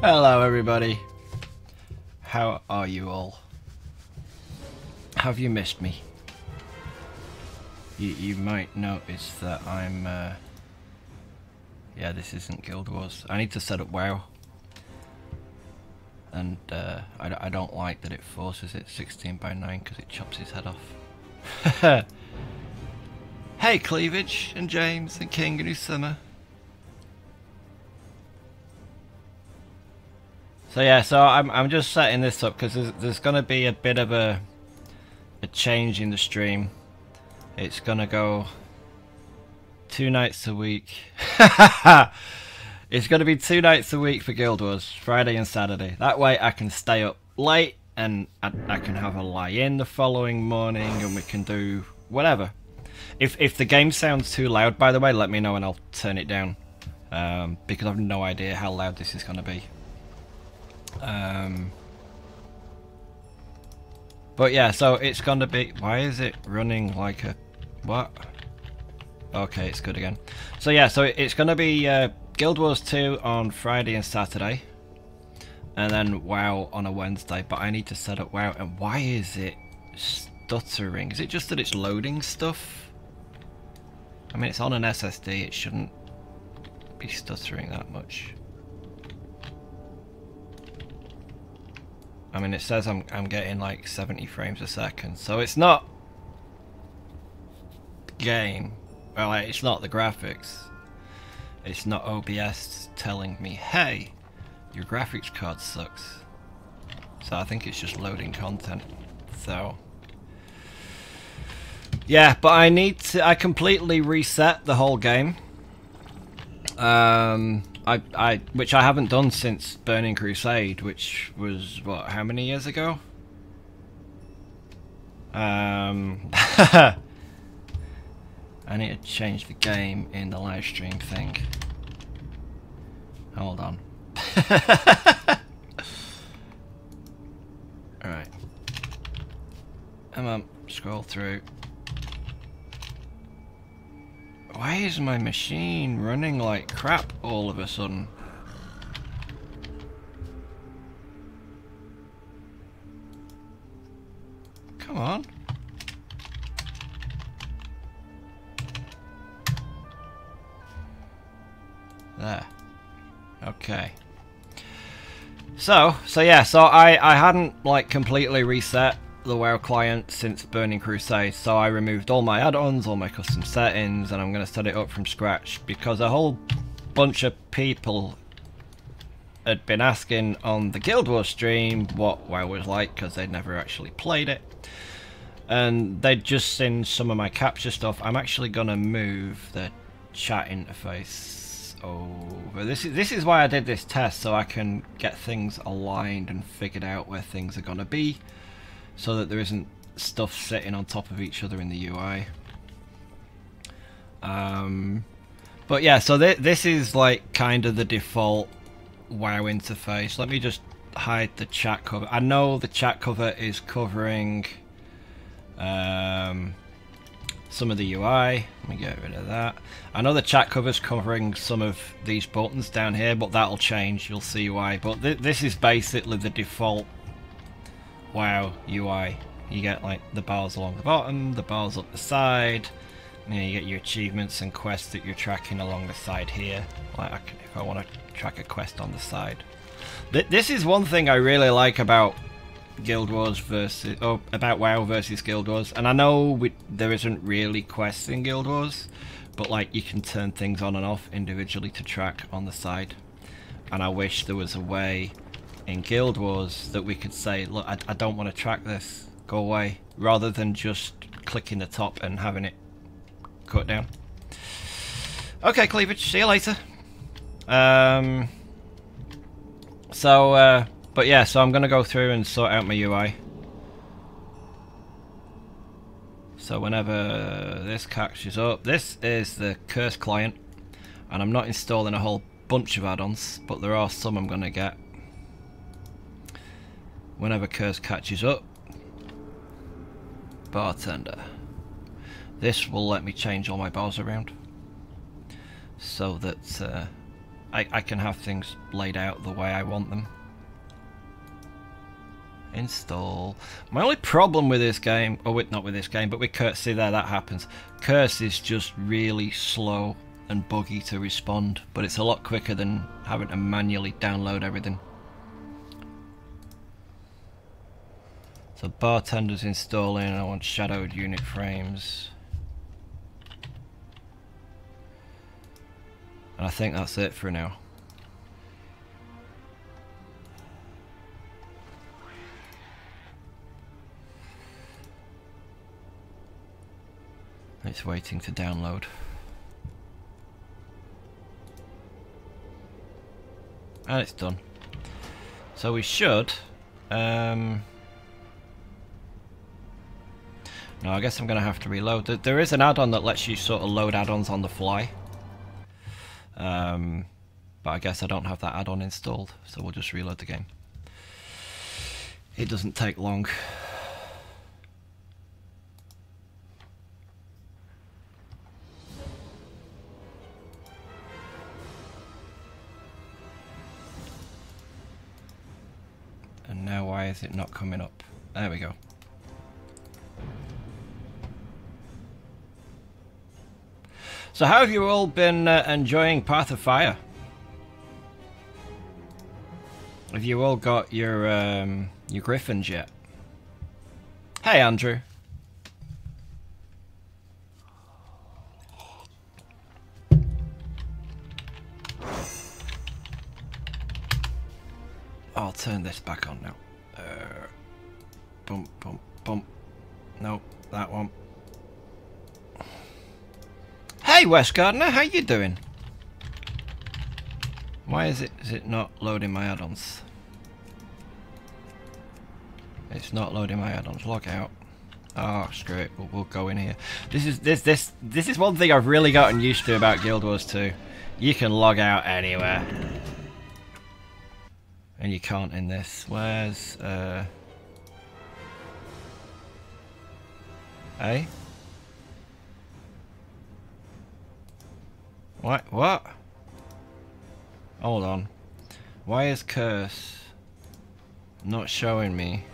Hello everybody. How are you all? Have you missed me? You might notice that I'm yeah, this isn't Guild Wars. I need to set up WoW. And I don't like that it forces it 16:9 because it chops his head off. Hey Cleavage and James and King and Usama. So yeah, so I'm just setting this up because there's gonna be a bit of a change in the stream. It's gonna go 2 nights a week. It's gonna be 2 nights a week for Guild Wars, Friday and Saturday. That way I can stay up late and I can have a lie-in the following morning and we can do whatever. If the game sounds too loud, by the way, let me know and I'll turn it down. Because I have no idea how loud this is gonna be. But yeah, so it's gonna be, why is it running like a what? Okay, it's good again. So yeah, so it's gonna be Guild Wars 2 on Friday and Saturday, and then WoW on a Wednesday. But I need to set up WoW, and why is it stuttering? Is it just that it's loading stuff? I mean, it's on an SSD, it shouldn't be stuttering that much. I mean, it says I'm getting like 70 frames a second, so it's not game. Well, like, it's not the graphics. It's not OBS telling me, hey, your graphics card sucks. So I think it's just loading content. So yeah, but I completely reset the whole game. Which I haven't done since Burning Crusade, which was what, how many years ago? I need to change the game in the live stream thing. Hold on. Alright. Come on, scroll through. Why is my machine running like crap all of a sudden? Come on. There. Okay. So yeah, so I hadn't like completely reset the WoW client since Burning Crusade, so I removed all my add-ons, all my custom settings, and I'm going to set it up from scratch because a whole bunch of people had been asking on the Guild Wars stream what WoW was like because they'd never actually played it, and they'd just seen some of my capture stuff. I'm actually going to move the chat interface over. This is why I did this test, so I can get things aligned and figured out where things are going to be, so that there isn't stuff sitting on top of each other in the UI. But yeah, so this is like kind of the default WoW interface. Let me just hide the chat cover. I know the chat cover is covering some of the UI. Let me get rid of that. I know the chat cover's covering some of these buttons down here, but that'll change. You'll see why. But this is basically the default WoW UI. You get like the bars along the bottom, the bars up the side, and you get your achievements and quests that you're tracking along the side here. Like if I want to track a quest on the side. This is one thing I really like about Guild Wars versus, or about WoW versus Guild Wars. And I know there isn't really quests in Guild Wars, but like you can turn things on and off individually to track on the side. And I wish there was a way in Guild Wars that we could say, look, I don't want to track this, go away, rather than just clicking the top and having it cut down. Okay, Cleavage, see you later. But yeah, so I'm gonna go through and sort out my UI. So whenever this catches up, this is the Curse client, and I'm not installing a whole bunch of add-ons, but there are some I'm gonna get. Whenever Curse catches up, Bartender. This will let me change all my bars around so that I can have things laid out the way I want them. Install. My only problem with this game, not with this game, but with Curse, see there, that happens. Curse is just really slow and buggy to respond, but it's a lot quicker than having to manually download everything. So Bartender's installing, I want shadowed unit frames. And I think that's it for now. It's waiting to download. And it's done. So we should... No, I guess I'm going to have to reload. There is an add-on that lets you sort of load add-ons on the fly. But I guess I don't have that add-on installed, so we'll just reload the game. It doesn't take long. And now why is it not coming up? There we go. So how have you all been enjoying Path of Fire? Have you all got your griffins yet? Hey Andrew. I'll turn this back on now. Bump, bump, bump. Nope, that one. Hey West Gardener, how you doing? Why is it not loading my add-ons? It's not loading my add-ons. Log out. Oh, screw it. We'll go in here. This is one thing I've really gotten used to about Guild Wars 2. You can log out anywhere, and you can't in this. Where's Hey? What? Hold on. Why is Curse not showing me?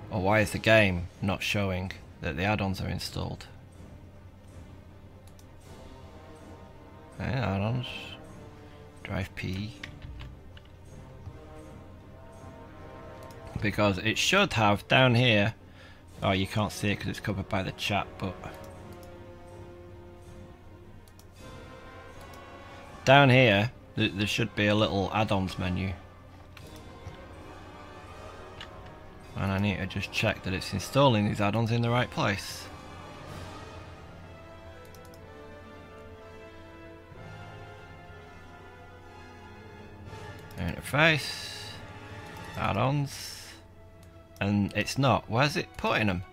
Or why is the game not showing that the add-ons are installed? Okay, add-ons. Drive P. Because it should have down here. Oh, you can't see it because it's covered by the chat, but down here there should be a little add-ons menu, and I need to just check that it's installing these add-ons in the right place. Interface, add-ons. And it's not. Where's it putting them?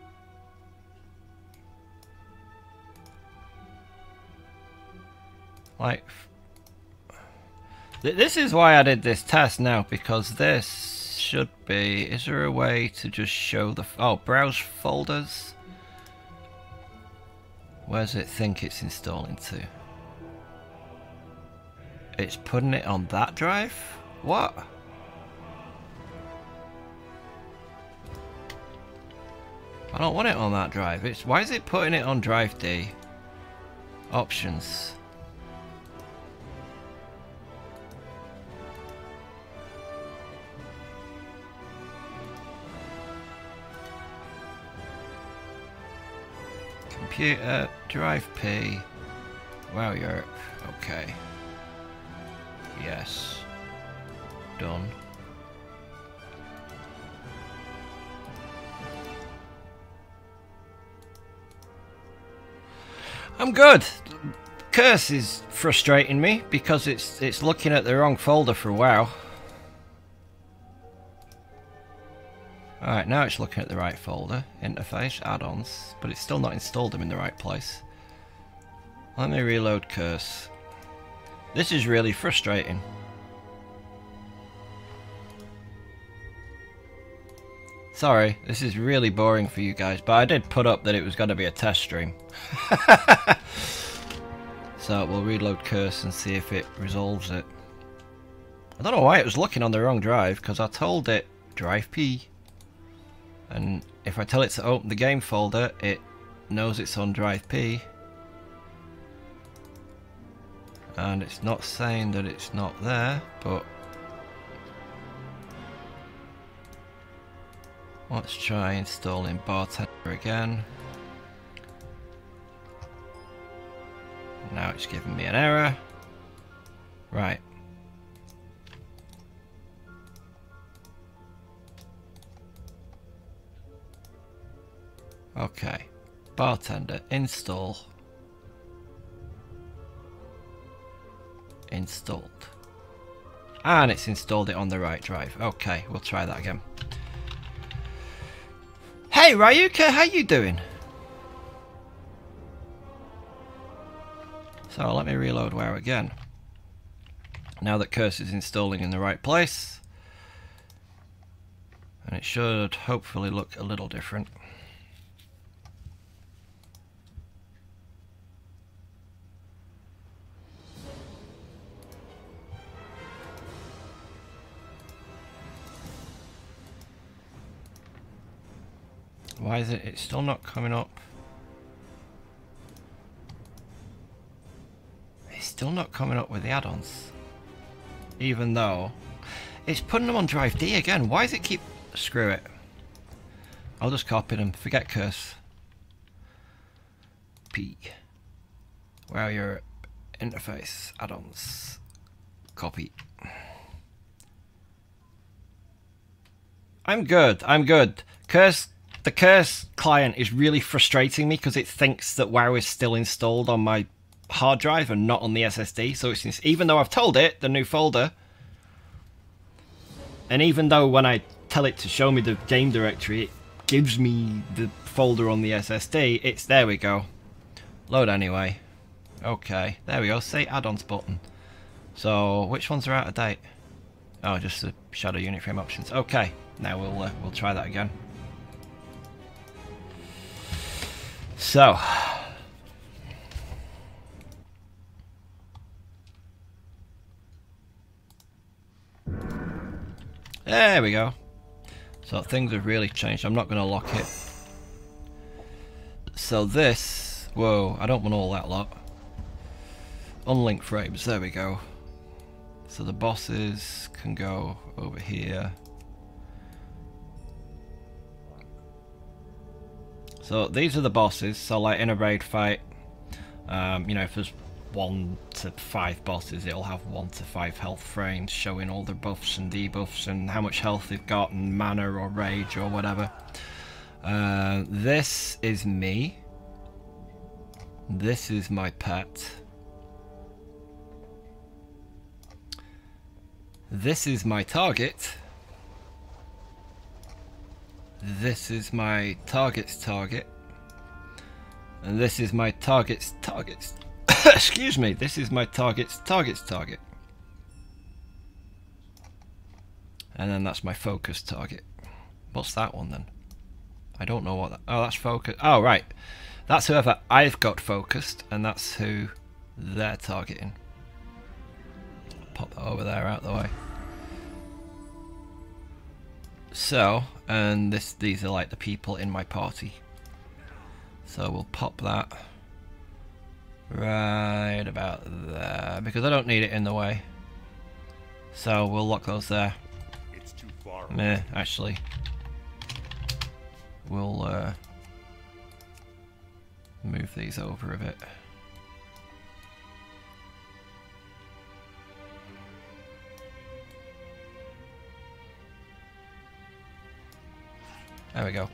Like, this is why I did this test now, because this should be... Is there a way to just show the... Oh, browse folders. Where's it think it's installing to? It's putting it on that drive? What? I don't want it on that drive. Why is it putting it on drive D? Options. Computer, drive P. Wow, Europe. Okay. Yes. Done. I'm good. Curse is frustrating me because it's looking at the wrong folder for a while. Alright, now it's looking at the right folder. Interface, add-ons, but it's still not installed them in the right place. Let me reload Curse. This is really frustrating. Sorry, this is really boring for you guys, but I did put up that it was going to be a test stream. So we'll reload curse and see if it resolves it. I don't know why it was looking on the wrong drive, because I told it drive P. And if I tell it to open the game folder, it knows it's on drive P. And it's not saying that it's not there, but let's try installing Bartender again. Now it's giving me an error. Right. Okay. Bartender, install. Installed. And it's installed it on the right drive. Okay, we'll try that again. Hey Ryuka, how you doing? So let me reload WoW again. Now that Curse is installing in the right place. And it should hopefully look a little different. Why is it's still not coming up? It's still not coming up with the add-ons. Even though it's putting them on drive D again. Why does it keep... Screw it. I'll just copy them. Forget curse. P. WoW Europe. Interface. Add-ons. Copy. I'm good. I'm good. Curse... The Curse client is really frustrating me because it thinks that WoW is still installed on my hard drive and not on the SSD. So it's, even though I've told it the new folder, and even though when I tell it to show me the game directory, it gives me the folder on the SSD, it's, there we go. Load anyway. Okay, there we go. Say add-ons button. So which ones are out of date? Oh, just the shadow unit frame options. Okay, now we'll try that again. So, there we go. So things have really changed. I'm not going to lock it. So this, whoa, I don't want all that lot. Unlink frames, there we go. So the bosses can go over here. So these are the bosses. So like in a raid fight, you know, if there's 1 to 5 bosses, it'll have 1 to 5 health frames showing all their buffs and debuffs and how much health they've got and mana or rage or whatever. This is me. This is my pet. This is my target. This is my target's target. And this is my target's target's excuse me, this is my target's target. And then that's my focus target. What's that one then? I don't know what that... Oh, that's focus. Oh, right. That's whoever I've got focused, and that's who they're targeting. Pop that over there out of the way. So, and these are like the people in my party. So we'll pop that right about there, because I don't need it in the way. So we'll lock those there. It's too far. Meh, actually. We'll move these over a bit. There we go.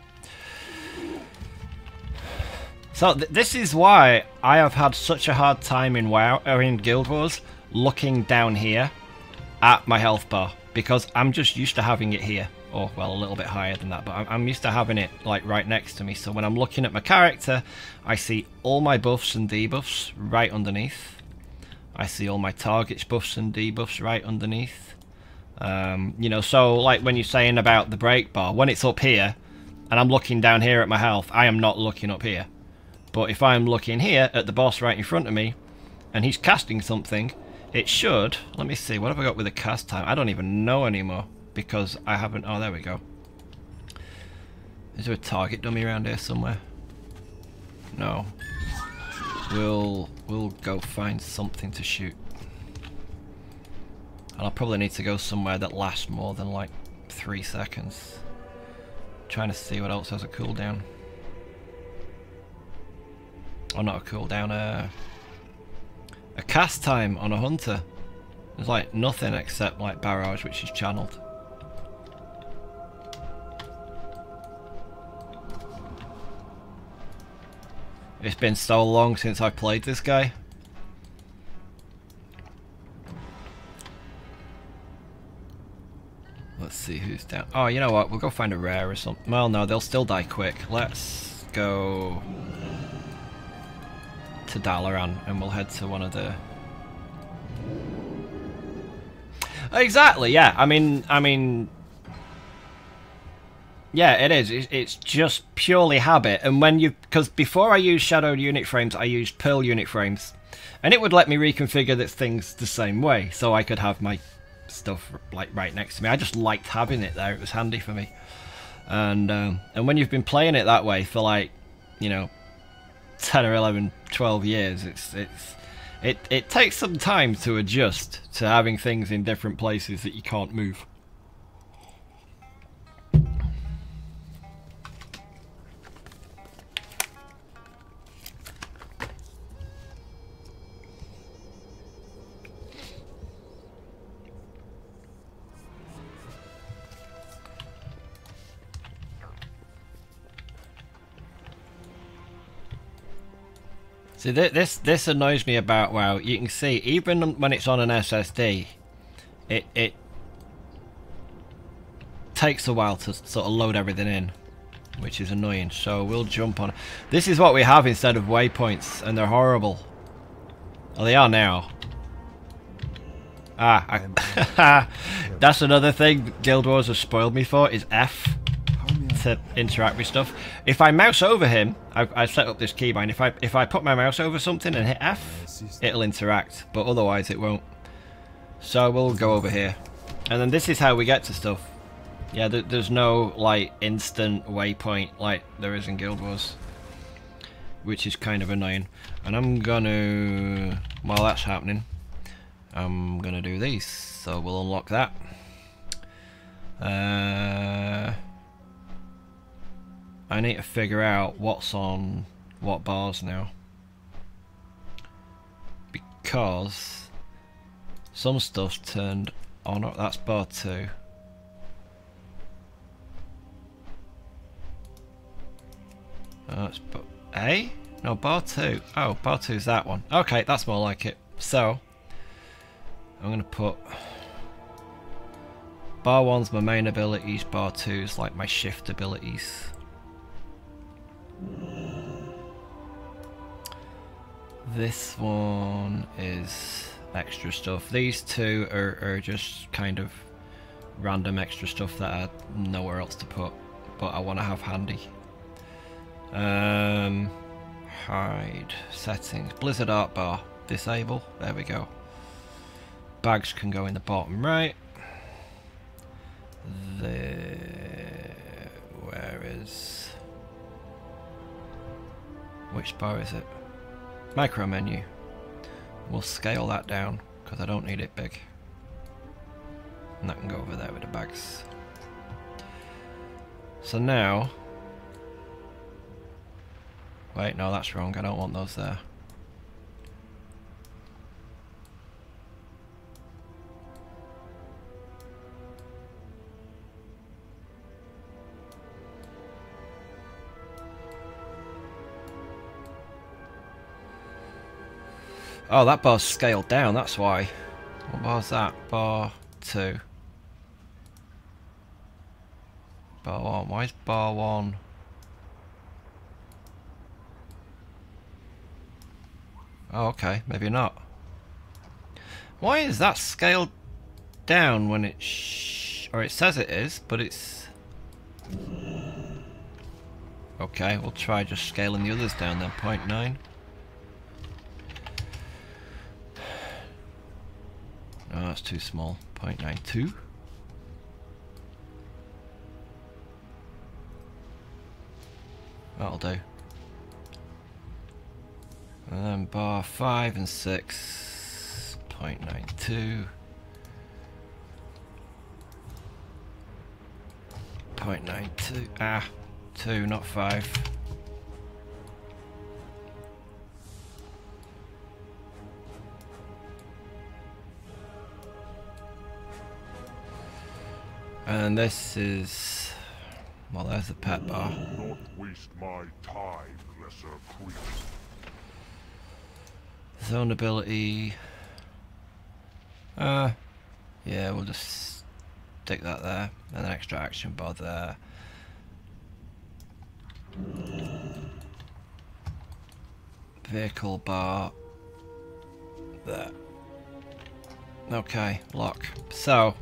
So this is why I have had such a hard time in WoW or in Guild Wars looking down here at my health bar, because I'm just used to having it here, or well, a little bit higher than that, but I'm used to having it like right next to me. So when I'm looking at my character, I see all my buffs and debuffs right underneath. I see all my targets buffs and debuffs right underneath. You know, so like when you're saying about the break bar, when it's up here and I'm looking down here at my health, I am not looking up here. But if I'm looking here at the boss right in front of me, and he's casting something, it should... Let me see, what have I got with the cast time? I don't even know anymore, because I haven't... Oh, there we go. Is there a target dummy around here somewhere? No. We'll go find something to shoot. And I'll probably need to go somewhere that lasts more than like 3 seconds. Trying to see what else has a cooldown. Oh, not a cooldown, a cast time on a hunter. There's like nothing except like barrage, which is channeled. It's been so long since I played this guy. Let's see who's down. Oh, you know what? We'll go find a rare or something. Well, no, they'll still die quick. Let's go to Dalaran and we'll head to one of the... Exactly, yeah. I mean... Yeah, it is. It's just purely habit. And when you... Because before I used shadowed unit frames, I used pearl unit frames. And it would let me reconfigure the things the same way. So I could have my stuff like right next to me. I just liked having it there. It was handy for me. And when you've been playing it that way for like, you know, 10 or 11, 12 years, it takes some time to adjust to having things in different places that you can't move. See, this annoys me about WoW. You can see, even when it's on an SSD, it takes a while to sort of load everything in, which is annoying. So we'll jump on. This is what we have instead of waypoints, and they're horrible. Oh, they are now. That's another thing Guild Wars has spoiled me for, is F to interact with stuff. If I mouse over him, I've set up this keybind. If I put my mouse over something and hit F, it'll interact, but otherwise it won't. So we'll go over here, and then this is how we get to stuff. Yeah, there's no like instant waypoint like there is in Guild Wars, which is kind of annoying. And I'm gonna, while that's happening, I'm gonna do these. So we'll unlock that. I need to figure out what's on what bars now, because some stuff's turned on. Oh, that's bar 2. That's A? No, bar 2. Oh, bar 2 is that one. Okay, that's more like it. So I'm gonna put bar 1's my main abilities, bar 2's like my shift abilities. This one is extra stuff. These two are just kind of random extra stuff that I had nowhere else to put, but I want to have handy. Hide settings, Blizzard art bar, disable. There we go. Bags can go in the bottom right. Where is? Which bar is it? Micro menu. We'll scale that down because I don't need it big. And that can go over there with the bags. So now... Wait, no, that's wrong. I don't want those there. Oh, that bar's scaled down, that's why. What bar's that? Bar 2. Bar 1. Why is bar 1? Oh, okay. Maybe not. Why is that scaled down when it or it says it is, but it's... Okay, we'll try just scaling the others down then. 0.9. that's too small. 0.92. That'll do. And then bar 5 and 6. 0.92. 0.92. Ah, 2, not 5. And this is, well, there's the pet bar. Do not waste my time, lesser priest. Zone ability. Yeah, we'll just stick that there, and an extra action bar there. Vehicle bar there. Okay, lock. So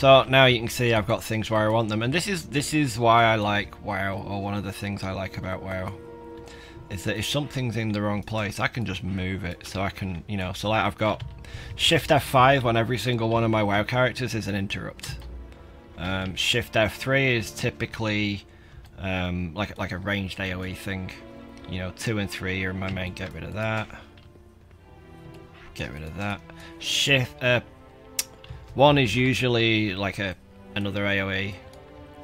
now you can see I've got things where I want them, and this is why I like WoW, or one of the things I like about WoW, is that if something's in the wrong place, I can just move it. So I can, you know, so like I've got Shift F5 on every single one of my WoW characters is an interrupt. Shift F3 is typically like a ranged AoE thing. You know, 2 and 3 are my main. Get rid of that. Get rid of that. Shift 1 is usually like another AoE.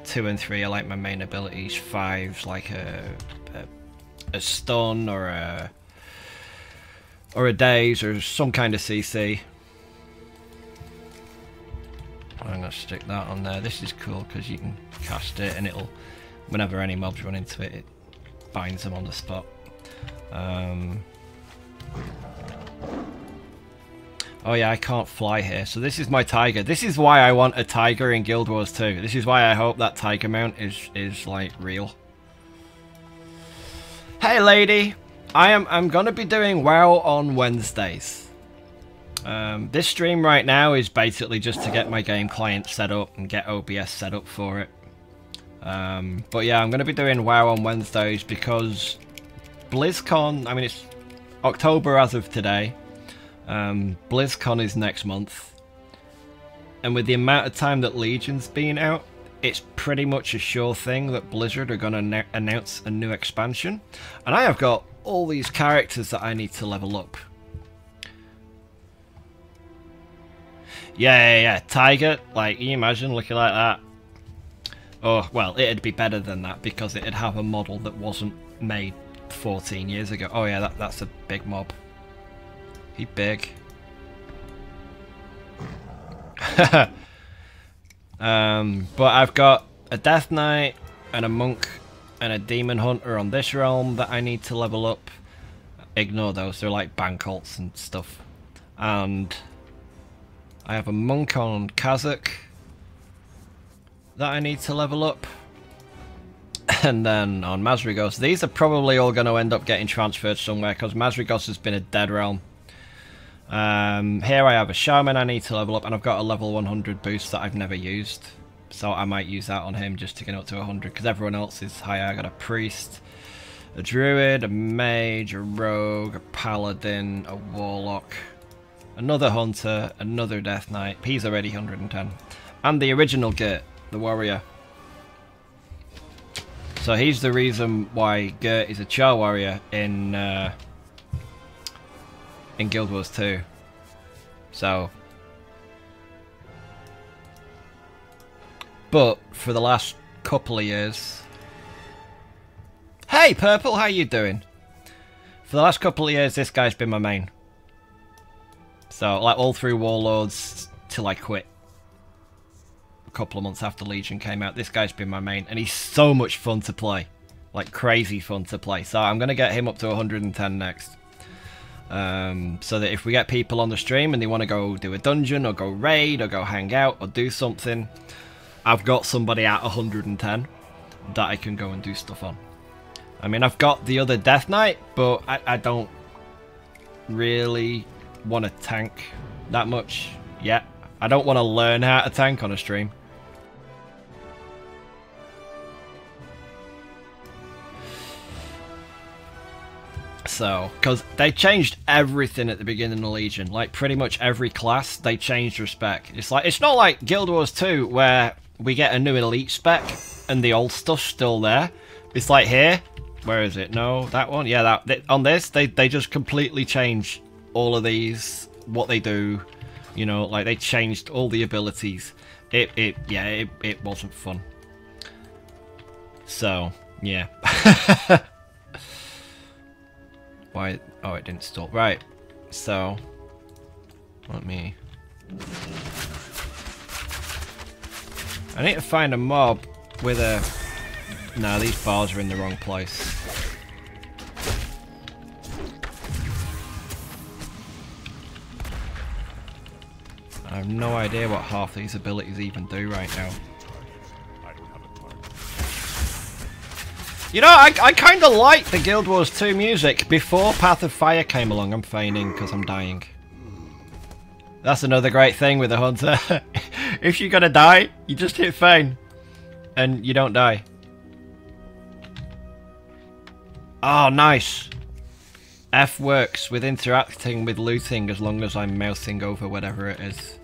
2 and 3 are like my main abilities. 5's like a stun or a daze or some kind of CC. I'm gonna stick that on there. This is cool because you can cast it and it'll, whenever any mobs run into it, it binds them on the spot. Oh yeah, I can't fly here. So this is my tiger. This is why I want a tiger in Guild Wars 2. This is why I hope that tiger mount is like real. Hey lady, I'm gonna be doing WoW on Wednesdays. This stream right now is basically just to get my game client set up and get OBS set up for it. But yeah, I'm gonna be doing WoW on Wednesdays because BlizzCon, I mean it's October as of today. BlizzCon is next month, and with the amount of time that Legion's been out, it's pretty much a sure thing that Blizzard are going to announce a new expansion, and I have got all these characters that I need to level up. Yeah, Tiger, like, can you imagine looking like that? Oh, well, it'd be better than that because it'd have a model that wasn't made 14 years ago. Oh yeah, that's a big mob. He big. But I've got a Death Knight and a Monk and a Demon Hunter on this realm that I need to level up. Ignore those, they're like bank ults and stuff. And I have a Monk on Kazakh that I need to level up. And then on Mazrigos, these are probably all going to end up getting transferred somewhere because Mazrigos has been a dead realm. Here I have a Shaman I need to level up, and I've got a level 100 boost that I've never used, so I might use that on him just to get up to 100 because everyone else is higher. I got a Priest, a Druid, a Mage, a Rogue, a Paladin, a Warlock, another Hunter, another Death Knight. He's already 110, and the original Girt, the Warrior. So he's the reason why Girt is a Char Warrior in Guild Wars 2. So, but for the last couple of years, hey Purple, how you doing? For the last couple of years, this guy's been my main. So, like all through Warlords till I quit. A couple of months after Legion came out, this guy's been my main, and he's so much fun to play, like crazy fun to play. So I'm gonna get him up to 110 next. So that if we get people on the stream and they want to go do a dungeon or go raid or go hang out or do something, I've got somebody at 110 that I can go and do stuff on. I mean, I've got the other Death Knight, but I don't really want to tank that much yet. I don't want to learn how to tank on a stream. So, because they changed everything at the beginning of Legion, like pretty much every class, they changed respec. It's not like Guild Wars 2 where we get a new elite spec and the old stuff's still there. It's like here, where is it? No, that one. Yeah, on this they just completely change all of these, what they do. You know, like they changed all the abilities. It wasn't fun. So yeah. Why? Oh, it didn't stop. Right. So, let me. I need to find a mob with a. No, these bars are in the wrong place. I have no idea what half these abilities even do right now. You know, I kind of liked the Guild Wars 2 music before Path of Fire came along. I'm feigning because I'm dying. That's another great thing with the Hunter. If you're gonna die, you just hit feign. And you don't die. Oh, nice. F works with interacting with looting as long as I'm mousing over whatever it is.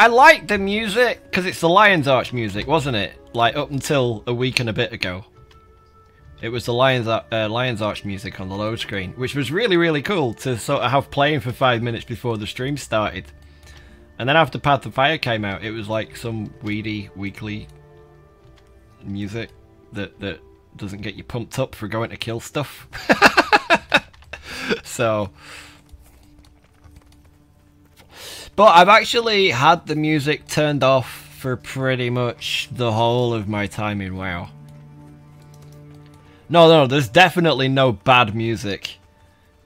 I like the music because it's the Lion's Arch music, wasn't it? Like up until a week and a bit ago, it was the Lion's Arch music on the load screen, which was really cool to sort of have playing for 5 minutes before the stream started. And then after Path of Fire came out, it was like some weedy weekly music that doesn't get you pumped up for going to kill stuff. So. But I've actually had the music turned off for pretty much the whole of my time in WoW. No, there's definitely no bad music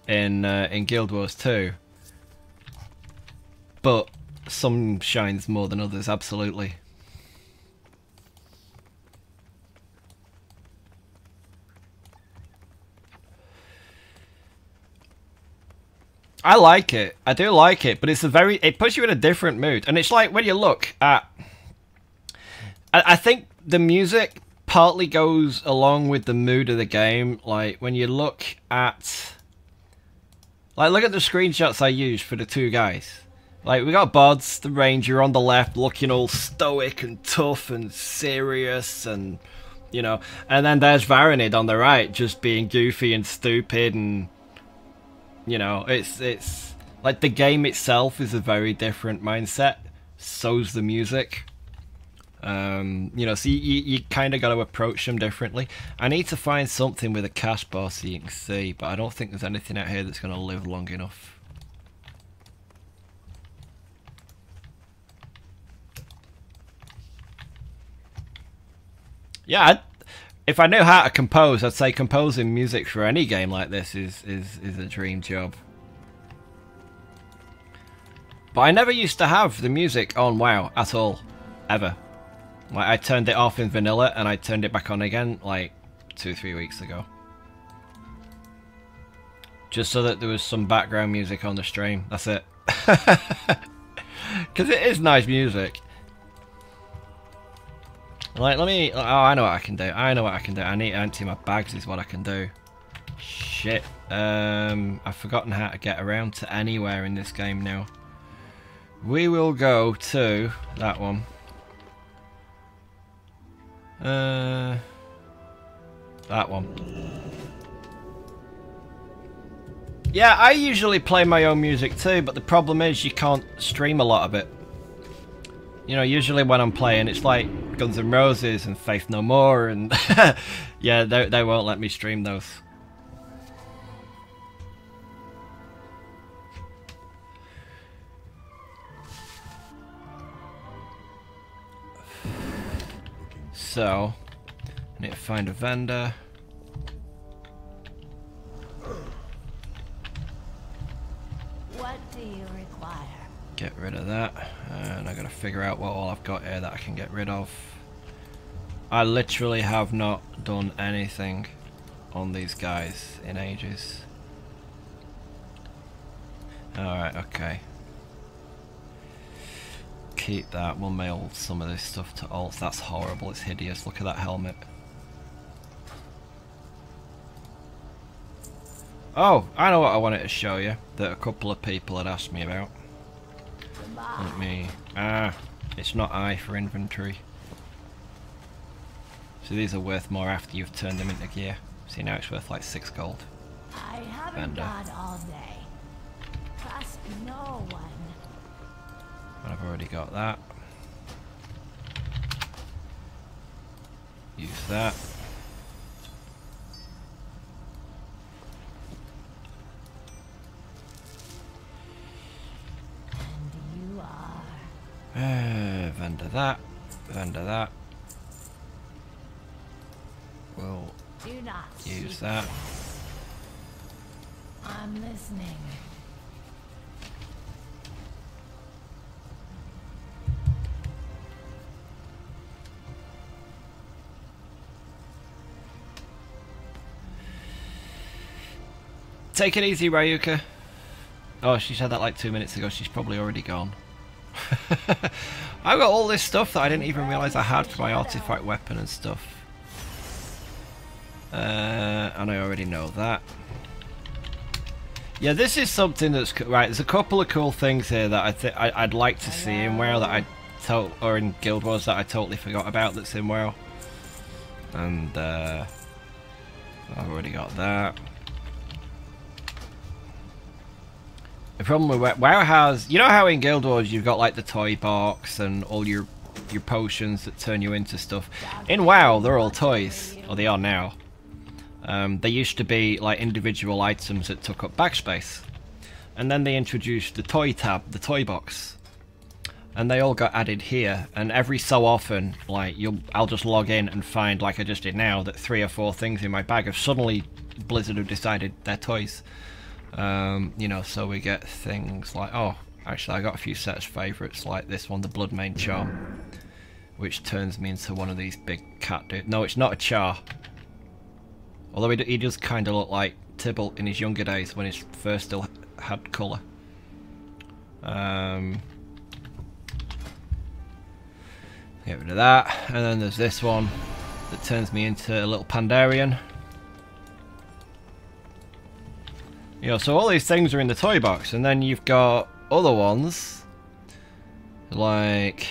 in Guild Wars 2. But some shines more than others, absolutely. I like it. I do like it, but it puts you in a different mood. And it's like when you look at... I think the music partly goes along with the mood of the game. Like when you look at... Like look at the screenshots I used for the two guys. Like we got Bods, the Ranger, on the left looking all stoic and tough and serious and... You know. And then there's Varanid on the right just being goofy and stupid and... You know, it's like the game itself is a very different mindset. So's the music. You know, so you kind of got to approach them differently. I need to find something with a cash bar so you can see, but I don't think there's anything out here that's going to live long enough. Yeah, if I knew how to compose, I'd say composing music for any game like this is a dream job. But I never used to have the music on WoW at all, ever. Like I turned it off in vanilla and I turned it back on again like 2-3 weeks ago. Just so that there was some background music on the stream, that's it. Because it is nice music. Like, let me... Oh, I know what I can do. I know what I can do. I need to empty my bags is what I can do. Shit. I've forgotten how to get around to anywhere in this game now. We will go to that one. That one. Yeah, I usually play my own music too, but the problem is you can't stream a lot of it. You know, usually when I'm playing, it's like Guns N' Roses and Faith No More, and yeah, they won't let me stream those. So, I need to find a vendor. What do you require? Get rid of that, and I gotta figure out what all I've got here that I can get rid of. I literally have not done anything on these guys in ages. Alright, okay. Keep that, we'll mail some of this stuff to alts. That's horrible, it's hideous, look at that helmet. Oh, I know what I wanted to show you that a couple of people had asked me about. Let me... it's not I for inventory. So these are worth more after you've turned them into gear. See, now it's worth like 6 gold. I haven't got all day. Trust no one. And I've already got that. Use that. And you are. Vendor that. Vendor that. We'll Do not use speak. that. I'm listening. Take it easy, Ryuka. Oh, she said that like 2 minutes ago. She's probably already gone. I've got all this stuff that I didn't even realise I had for my artifact weapon and stuff. And I already know that. Yeah, this is something that's right. There's a couple of cool things here that I'd like to see in WoW that or in Guild Wars that I totally forgot about. That's in WoW, and I've already got that. The problem with WoW has, you know how in Guild Wars you've got like the toy box and all your potions that turn you into stuff. In WoW, they're all toys, or they are now. They used to be like individual items that took up backspace, and then they introduced the toy tab, the toy box, and they all got added here. And every so often, like I'll just log in and find, like I just did now, that 3 or 4 things in my bag have suddenly Blizzard have decided they're toys. You know, so we get things like, oh, actually I got a few sets of favourites, like this one, the Bloodmane Charm, which turns me into one of these big cat dudes. No, it's not a Char. Although he does kind of look like Tybalt in his younger days when he first still had colour. Get rid of that. And then there's this one that turns me into a little Pandarian. You know, so all these things are in the toy box, and then you've got other ones like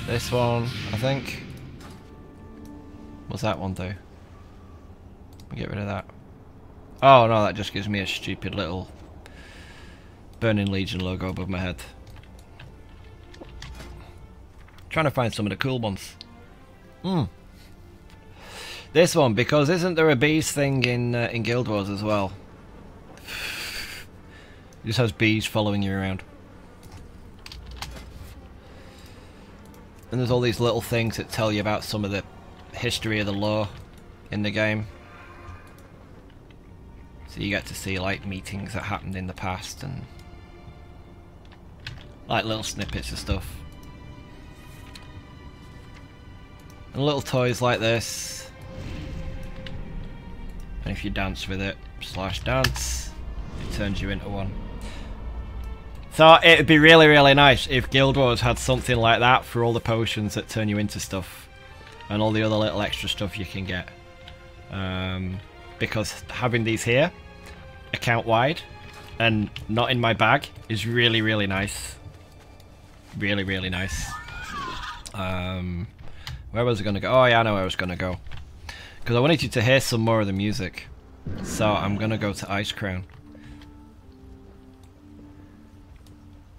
this one, I think. What's that one do? Get rid of that. Oh no, that just gives me a stupid little Burning Legion logo above my head. Trying to find some of the cool ones. This one, because isn't there a bees thing in Guild Wars as well? It just has bees following you around. And there's all these little things that tell you about some of the history of the lore in the game. So you get to see like meetings that happened in the past and like little snippets of stuff. And little toys like this. And if you dance with it, /dance, it turns you into one. So it'd be really, really nice if Guild Wars had something like that for all the potions that turn you into stuff. And all the other little extra stuff you can get. Because having these here, account wide, and not in my bag, is really, really nice. Really, really nice. Where was I going to go? Oh yeah, I know where I was going to go. Because I wanted you to hear some more of the music. So I'm going to go to Ice Crown.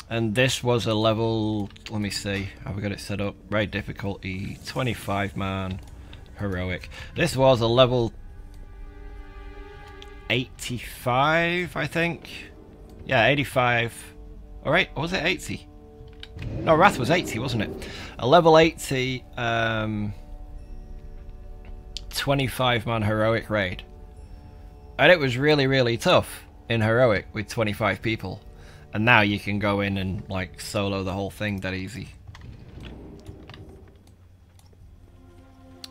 And this was a level, let me see, have we got it set up? Raid difficulty, 25 man, heroic. This was a level 85, I think. Yeah, 85. Alright, or was it 80? No, Wrath was 80, wasn't it? A level 80, 25 man heroic raid. And it was really, really tough in heroic with 25 people. And now you can go in and like solo the whole thing that easy.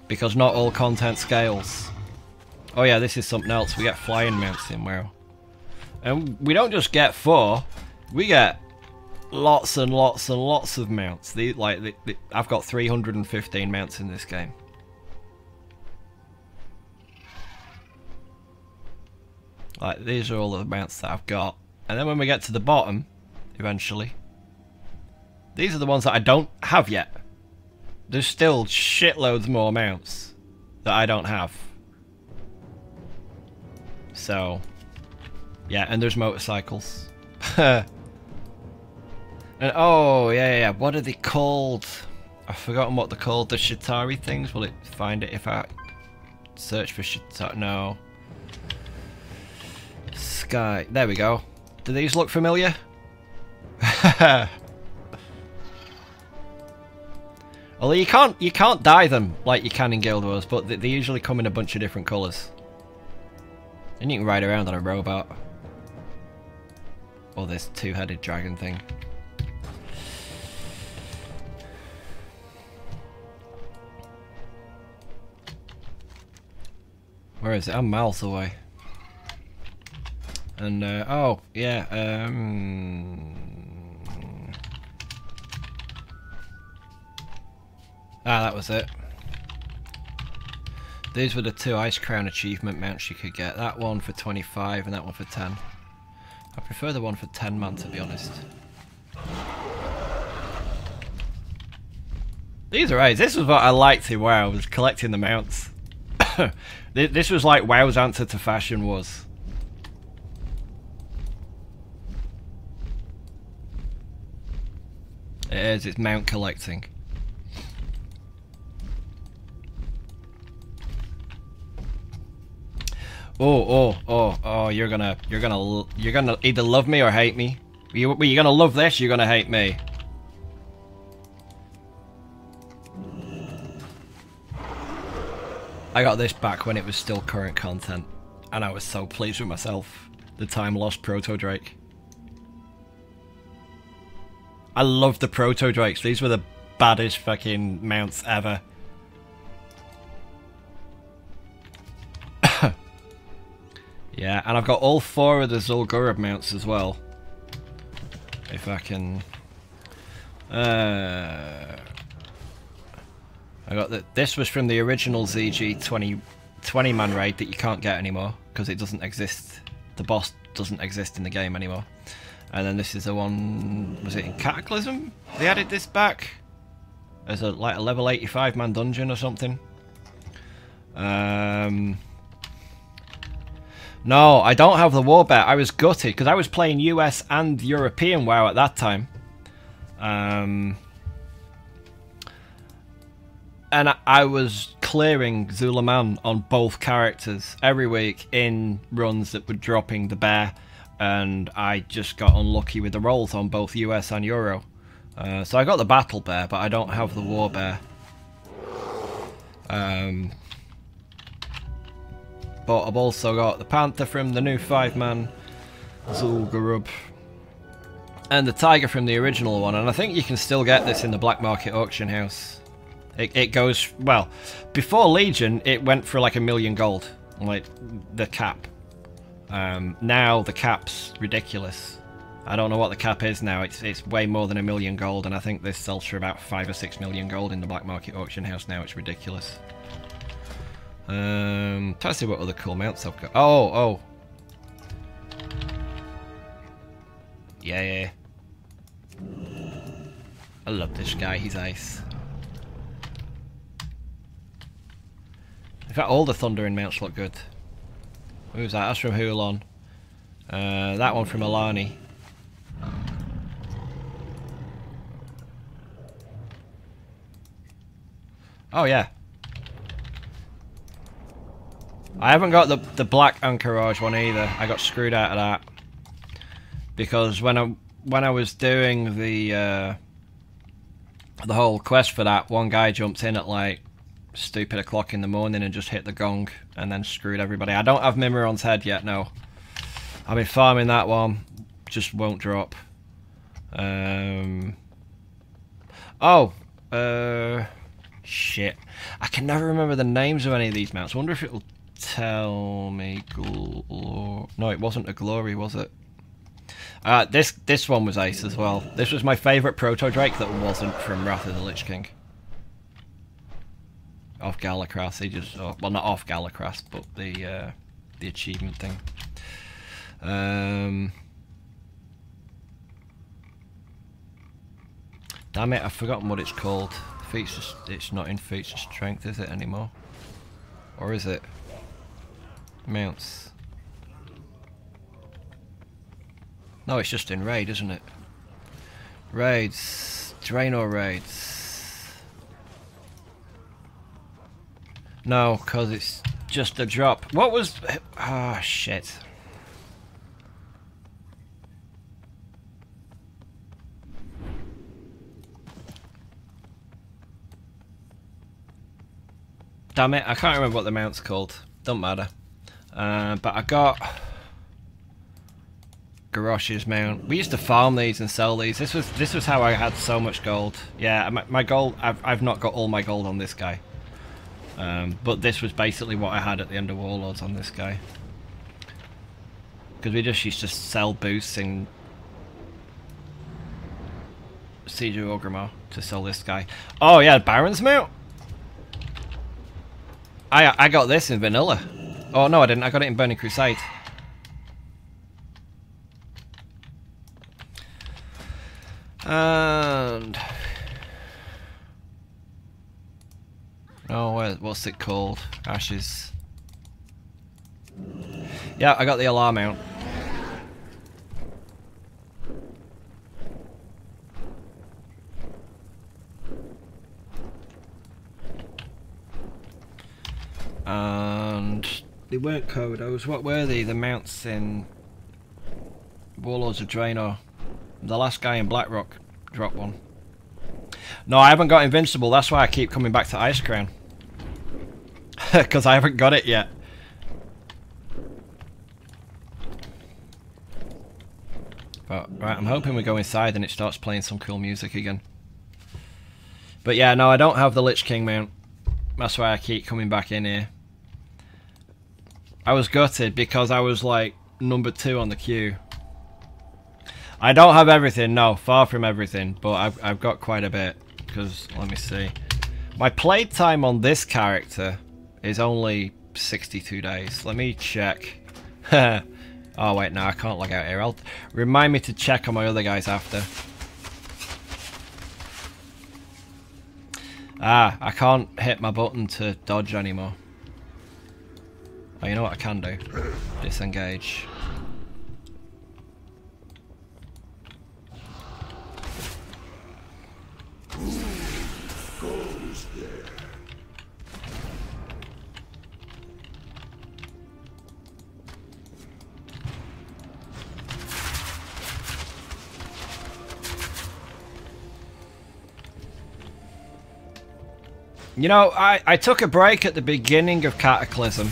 Because not all content scales. Oh yeah, this is something else. We get flying mounts in WoW. And we don't just get 4, we get lots and lots and lots of mounts. I've got 315 mounts in this game. Like, these are all the mounts that I've got. And then when we get to the bottom, eventually, these are the ones that I don't have yet. There's still shitloads more mounts that I don't have. So, yeah, and there's motorcycles. And oh, yeah, what are they called? I've forgotten what they're called. The Shatari things? Will it find it if I search for Shatari? No. Sky. There we go. Do these look familiar? Although you can't dye them like you can in Guild Wars, but they usually come in a bunch of different colours. And you can ride around on a robot. Or this two-headed dragon thing. Where is it? I'm miles away. And, oh, yeah, that was it. These were the 2 Ice Crown achievement mounts you could get. That one for 25 and that one for 10. I prefer the one for 10 man, to be honest. These are right. This was what I liked in WoW, was collecting the mounts. This was like WoW's answer to Fashion Wars. It is, it's mount collecting. Oh, you're gonna either love me or hate me. You're gonna love this, you're gonna hate me. I got this back when it was still current content, and I was so pleased with myself. The time lost Proto Drake. I love the Proto Drakes. These were the baddest fucking mounts ever. Yeah, and I've got all 4 of the Zul'Gurub mounts as well. If I can... I got that. This was from the original ZG 20 man raid that you can't get anymore because it doesn't exist. The boss doesn't exist in the game anymore. And then this is the one. Was it in Cataclysm? They added this back as like a level 85 man dungeon or something. No, I don't have the war bear. I was gutted because I was playing US and European WoW at that time. And I was clearing Zulaman on both characters every week in runs that were dropping the bear, and I just got unlucky with the rolls on both US and Euro. So I got the battle bear, but I don't have the war bear. But I've also got the panther from the new 5-man Zul'Gurub, and the tiger from the original one, and I think you can still get this in the black market auction house. It goes, well, before Legion it went for like 1 million gold, like the cap. Now the cap's ridiculous. I don't know what the cap is now. It's way more than 1 million gold, and I think this sells for about 5 or 6 million gold in the black market auction house now. It's ridiculous. Try to see what other cool mounts I've got. Oh. Yeah. I love this guy, he's ace. In fact, all the Thundering mounts look good. Who's that? That's from Hulon. That one from Alani. Oh yeah. I haven't got the black Anchorage one either. I got screwed out of that because when I was doing the whole quest for that, one guy jumped in at like stupid o'clock in the morning and just hit the gong and then screwed everybody. I don't have Mimiron's head yet, no. I've been farming that one, just won't drop. Shit. I can never remember the names of any of these mounts. I wonder if it'll tell me. No, it wasn't a glory, was it? This one was ace as well. This was my favourite Proto Drake that wasn't from Wrath of the Lich King. Off Galacrass, he just well, not off Galacrass, but the achievement thing. Damn it, I've forgotten what it's called. It's not in feats of strength, is it anymore? Or is it? Mounts. No, it's just in raid, isn't it? Raids. Draenor raids. No, because it's just a drop. What was... Ah, shit. Damn it, I can't remember what the mount's called. Don't matter. But I got Garrosh's mount. We used to farm these and sell these. This was how I had so much gold. Yeah, my gold. I've not got all my gold on this guy. But this was basically what I had at the end of Warlords on this guy. Because we just used to sell boosts in Siege of Orgrimmar to sell this guy. Oh yeah, Baron's mount. I got this in vanilla. Oh no, I didn't. I got it in Burning Crusade. And oh, what's it called? Ashes. Yeah, I got the alarm mount. And they weren't Kodos. What were they? The mounts in Warlords of Draenor. The last guy in Blackrock dropped one. No, I haven't got Invincible. That's why I keep coming back to Ice Crown. Because I haven't got it yet. But, right, I'm hoping we go inside and it starts playing some cool music again. But yeah, no, I don't have the Lich King mount. That's why I keep coming back in here. I was gutted because I was like number 2 on the queue. I don't have everything, no, far from everything, but I've got quite a bit. Because, let me see. My playtime on this character is only 62 days. Let me check. Oh wait, no, I can't log out here. Remind me to check on my other guys after. Ah, I can't hit my button to dodge anymore. Oh, you know what I can do? Disengage. Goes there. You know, I took a break at the beginning of Cataclysm.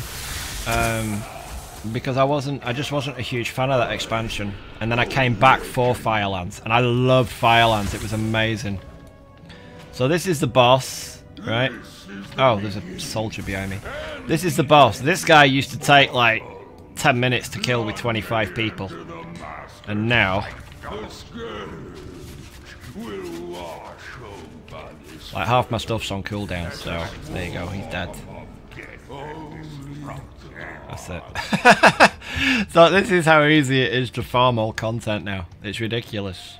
Because I just wasn't a huge fan of that expansion. And then I came back for Firelands. And I loved Firelands, it was amazing. So this is the boss, right? Oh, there's a soldier behind me. This is the boss. This guy used to take like 10 minutes to kill with 25 people. And now... like half my stuff's on cooldown, so there you go, he's dead. That's it. So this is how easy it is to farm all content now. It's ridiculous.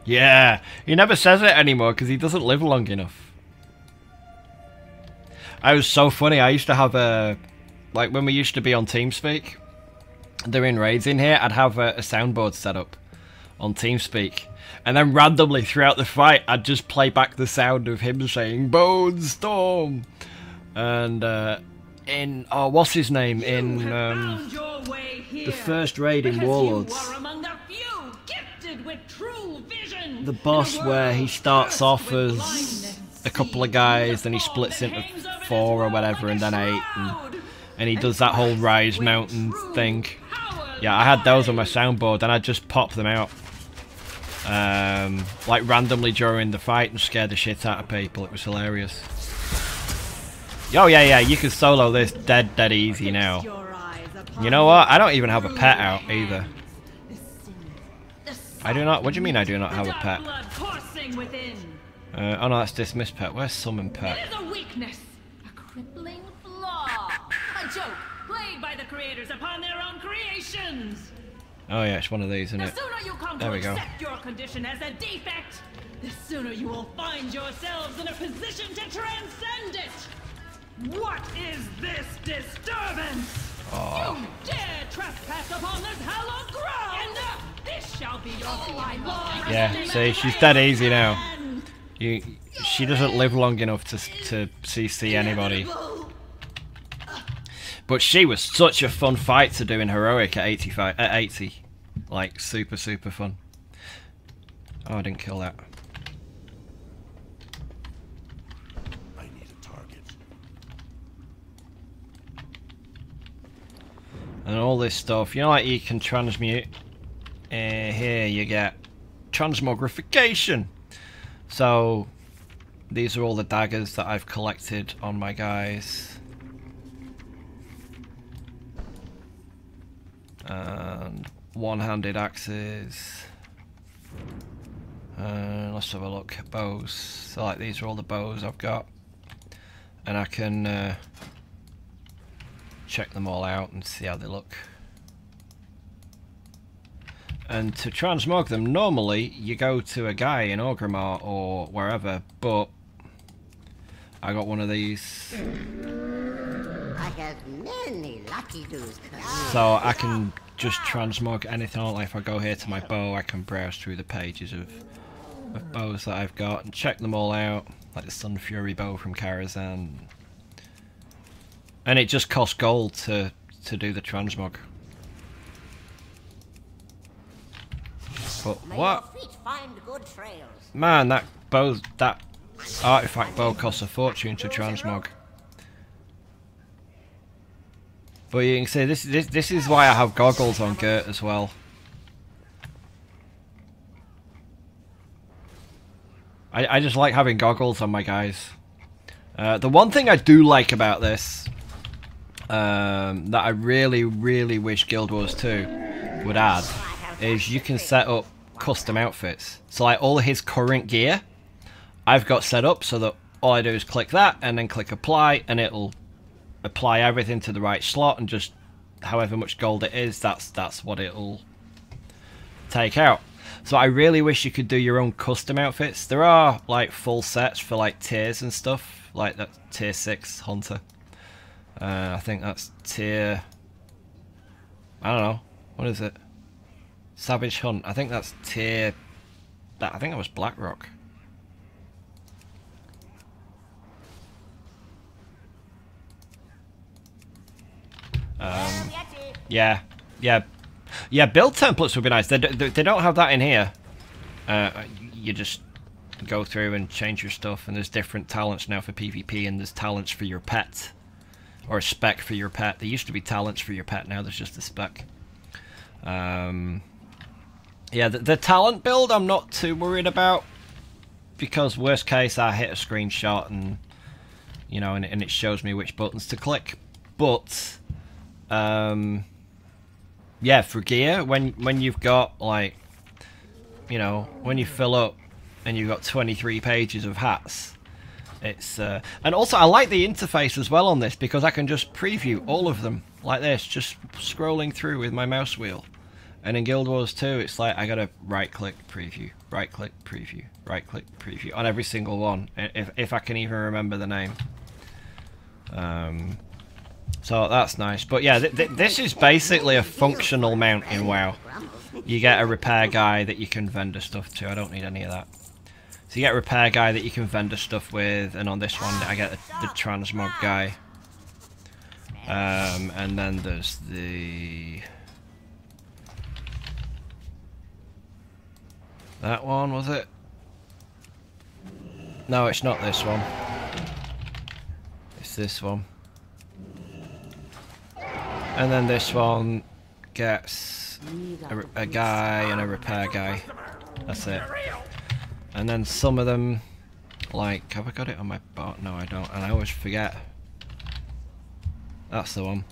Yeah, he never says it anymore because he doesn't live long enough. I was so funny. I used to have a... like when we used to be on TeamSpeak, they're in raids in here, I'd have a soundboard set up on TeamSpeak. And then randomly throughout the fight, I'd just play back the sound of him saying, Bone Storm! And, in... oh, what's his name? In, the first raid in Warlords. The boss where he starts off as a couple of guys, then he splits into 4 or whatever, and then 8. And he does that whole Rise Mountain thing. Yeah, I had those on my soundboard, and I'd just pop them out. Like randomly during the fight and scare the shit out of people. It was hilarious. Oh yeah, you can solo this dead easy now. You know what? I don't even have a pet out either. I do not. What do you mean I do not have a pet? Oh no, that's dismissed pet. Where's summon pet? It is a weakness, a crippling flaw, a joke played by the creators upon their own creations. Oh yeah, it's one of these, isn't The it? sooner you come There to we go. accept your condition as a defect, the sooner you will find yourselves in a position to transcend it. What is this disturbance? Oh. You dare trespass upon this hallowed ground! Enough! This shall be your final. Yeah, see, she's dead easy now. She doesn't live long enough to CC anybody. But she was such a fun fight to do in heroic at 80. Like super fun. Oh, I didn't kill that. I need a target. And all this stuff, you know, like you can transmute. Here you get transmogrification. So these are all the daggers that I've collected on my guys. And one-handed axes. Let's have a look. Bows. So like these are all the bows I've got. And I can check them all out and see how they look. And to transmog them, normally you go to a guy in Orgrimmar or wherever, but I got one of these. I have many lucky do's. So I can just transmog anything. Like if I go here to my bow, I can browse through the pages of bows that I've got and check them all out. Like the Sun Fury bow from Karazhan. And it just costs gold to do the transmog. But what? Man, that bow, that artifact bow costs a fortune to transmog. But you can see this is why I have goggles on Girt as well. I just like having goggles on my guys. The one thing I do like about this, that I really wish Guild Wars 2 would add, is you can set up custom outfits. So like all his current gear, I've got set up so that all I do is click that and then click apply, and it'll apply everything to the right slot, and just however much gold it is, that's what it'll take out. So I really wish you could do your own custom outfits. There are like full sets for like tiers and stuff, like that tier 6 hunter. I think that's tier, I don't know, what is it? Savage Hunt. I think that's tier, I think it was Blackrock. Yeah, build templates would be nice. They don't have that in here. You just go through and change your stuff, and there's different talents now for PvP, and there's talents for your pet, or a spec for your pet. There used to be talents for your pet, now there's just a spec. Yeah, the talent build I'm not too worried about, because worst case I hit a screenshot and, you know, and it shows me which buttons to click. But yeah, for gear, when you've got like, you know, when you fill up and you've got 23 pages of hats, it's and also I like the interface as well on this, because I can just preview all of them like this, just scrolling through with my mouse wheel. And in Guild Wars 2, it's like I gotta right click preview, right click preview, right click preview on every single one, if I can even remember the name. So that's nice. But yeah, this is basically a functional mount in WoW. You get a repair guy that you can vendor stuff to. I don't need any of that. So you get a repair guy that you can vendor stuff with, and on this one I get the transmog guy. And then there's the... that one, was it? No, it's not this one. It's this one. And then this one gets a guy and a repair guy. That's it. And then some of them, like, have I got it on my bot? No, I don't. And I always forget. That's the one.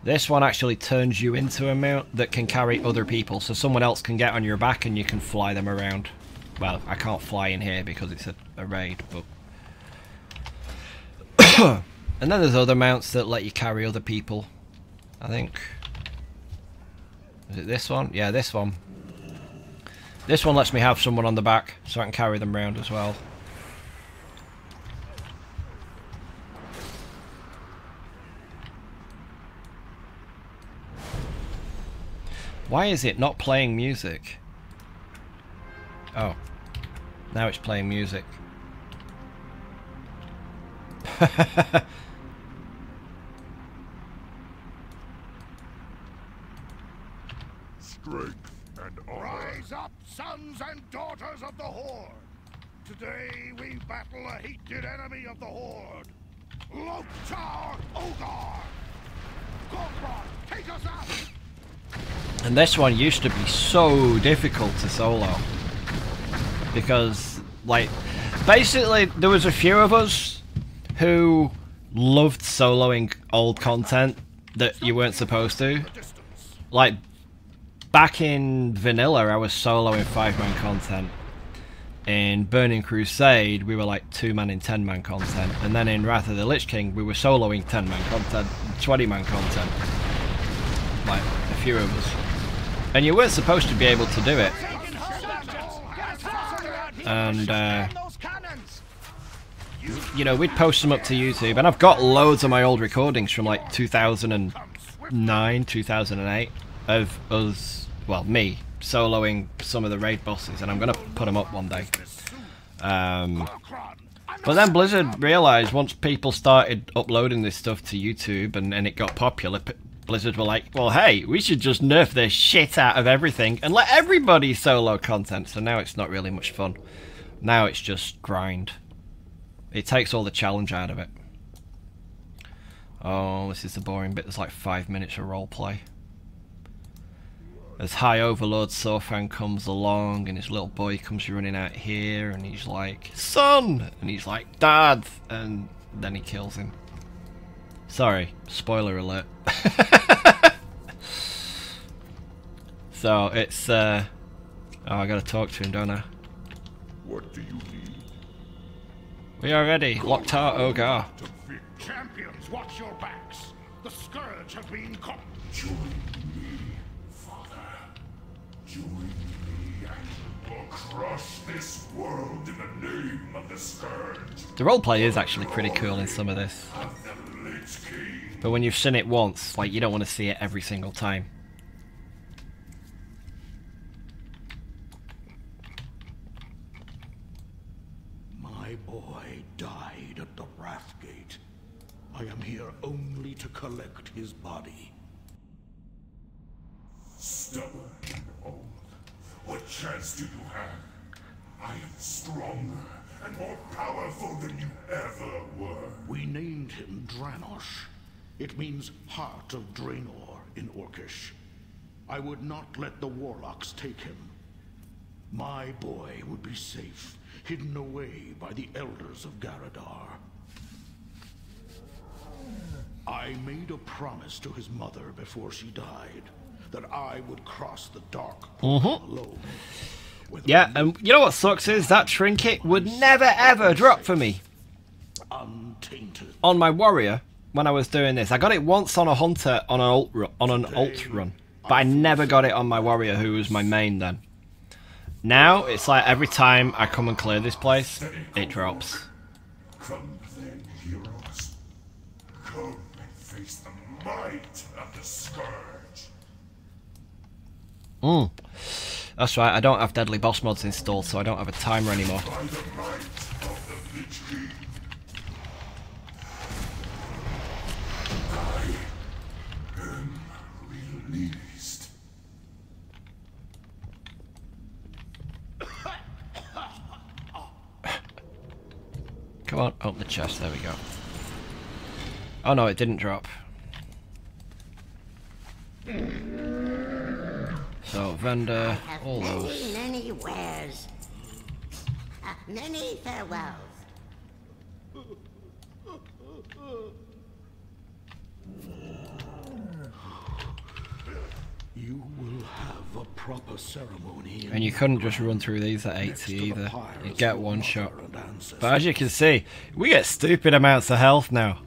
This one actually turns you into a mount that can carry other people. So someone else can get on your back and you can fly them around. Well, I can't fly in here because it's a raid, but... And then there's other mounts that let you carry other people, I think. Is it this one? Yeah, this one. This one lets me have someone on the back, so I can carry them around as well. Why is it not playing music? Oh. Now it's playing music. Strength and honor. Rise up, sons and daughters of the Horde! Today we battle a hated enemy of the Horde! Loktar Ogar! Gorgrod, take us out! And this one used to be so difficult to solo. Because, like, basically there was a few of us who loved soloing old content that you weren't supposed to. Like, back in Vanilla I was soloing 5-man content. In Burning Crusade we were like 2-man and 10-man content. And then in Wrath of the Lich King we were soloing 10-man content, 20-man content. Like, a few of us. And you weren't supposed to be able to do it. And, you know, we'd post them up to YouTube. And I've got loads of my old recordings from like 2009, 2008 of us, well, me, soloing some of the raid bosses. And I'm going to put them up one day. But then Blizzard realised once people started uploading this stuff to YouTube and it got popular, Blizzard were like, well, hey, we should just nerf the shit out of everything and let everybody solo content. So now it's not really much fun. Now it's just grind. It takes all the challenge out of it. Oh, this is the boring bit. There's like 5 minutes of roleplay. As High Overlord Sofan comes along and his little boy comes running out here and he's like, son! And he's like, dad! And then he kills him. Sorry, spoiler alert. So it's oh, I gotta talk to him, don't I? What do you need? We are ready. Loktar Ogar. Champions, watch your backs! The Scourge have been caught! Join me, Father. Join me and we'll crush this world in the name of the Scourge. The roleplay is actually pretty cool in some of this. But when you've seen it once, like, you don't want to see it every single time. My boy died at the Wrathgate. I am here only to collect his body. Stubborn and old. What chance do you have? I am stronger and more powerful than you ever were. We named him Dranosh. It means Heart of Draenor in Orcish. I would not let the warlocks take him. My boy would be safe, hidden away by the elders of Garadar. I made a promise to his mother before she died, that I would cross the dark portal alone. Yeah, and you know what sucks is that trinket would never ever drop for me. Untainted. On my warrior, when I was doing this, I got it once on a hunter on an alt run, but I never got it on my warrior, who was my main then. Now it's like every time I come and clear this place, it drops. Come then, heroes. Come and face the might of the Scourge. That's right, I don't have deadly boss mods installed, so I don't have a timer anymore. By the might of the Lich King. I am released. Come on, open the chest, there we go. Oh no, it didn't drop. So, vendor, all those. Many wares. Many farewells. You will have a proper ceremony. And you couldn't just run through these at 80 either. You get one shot. But as you can see, we get stupid amounts of health now.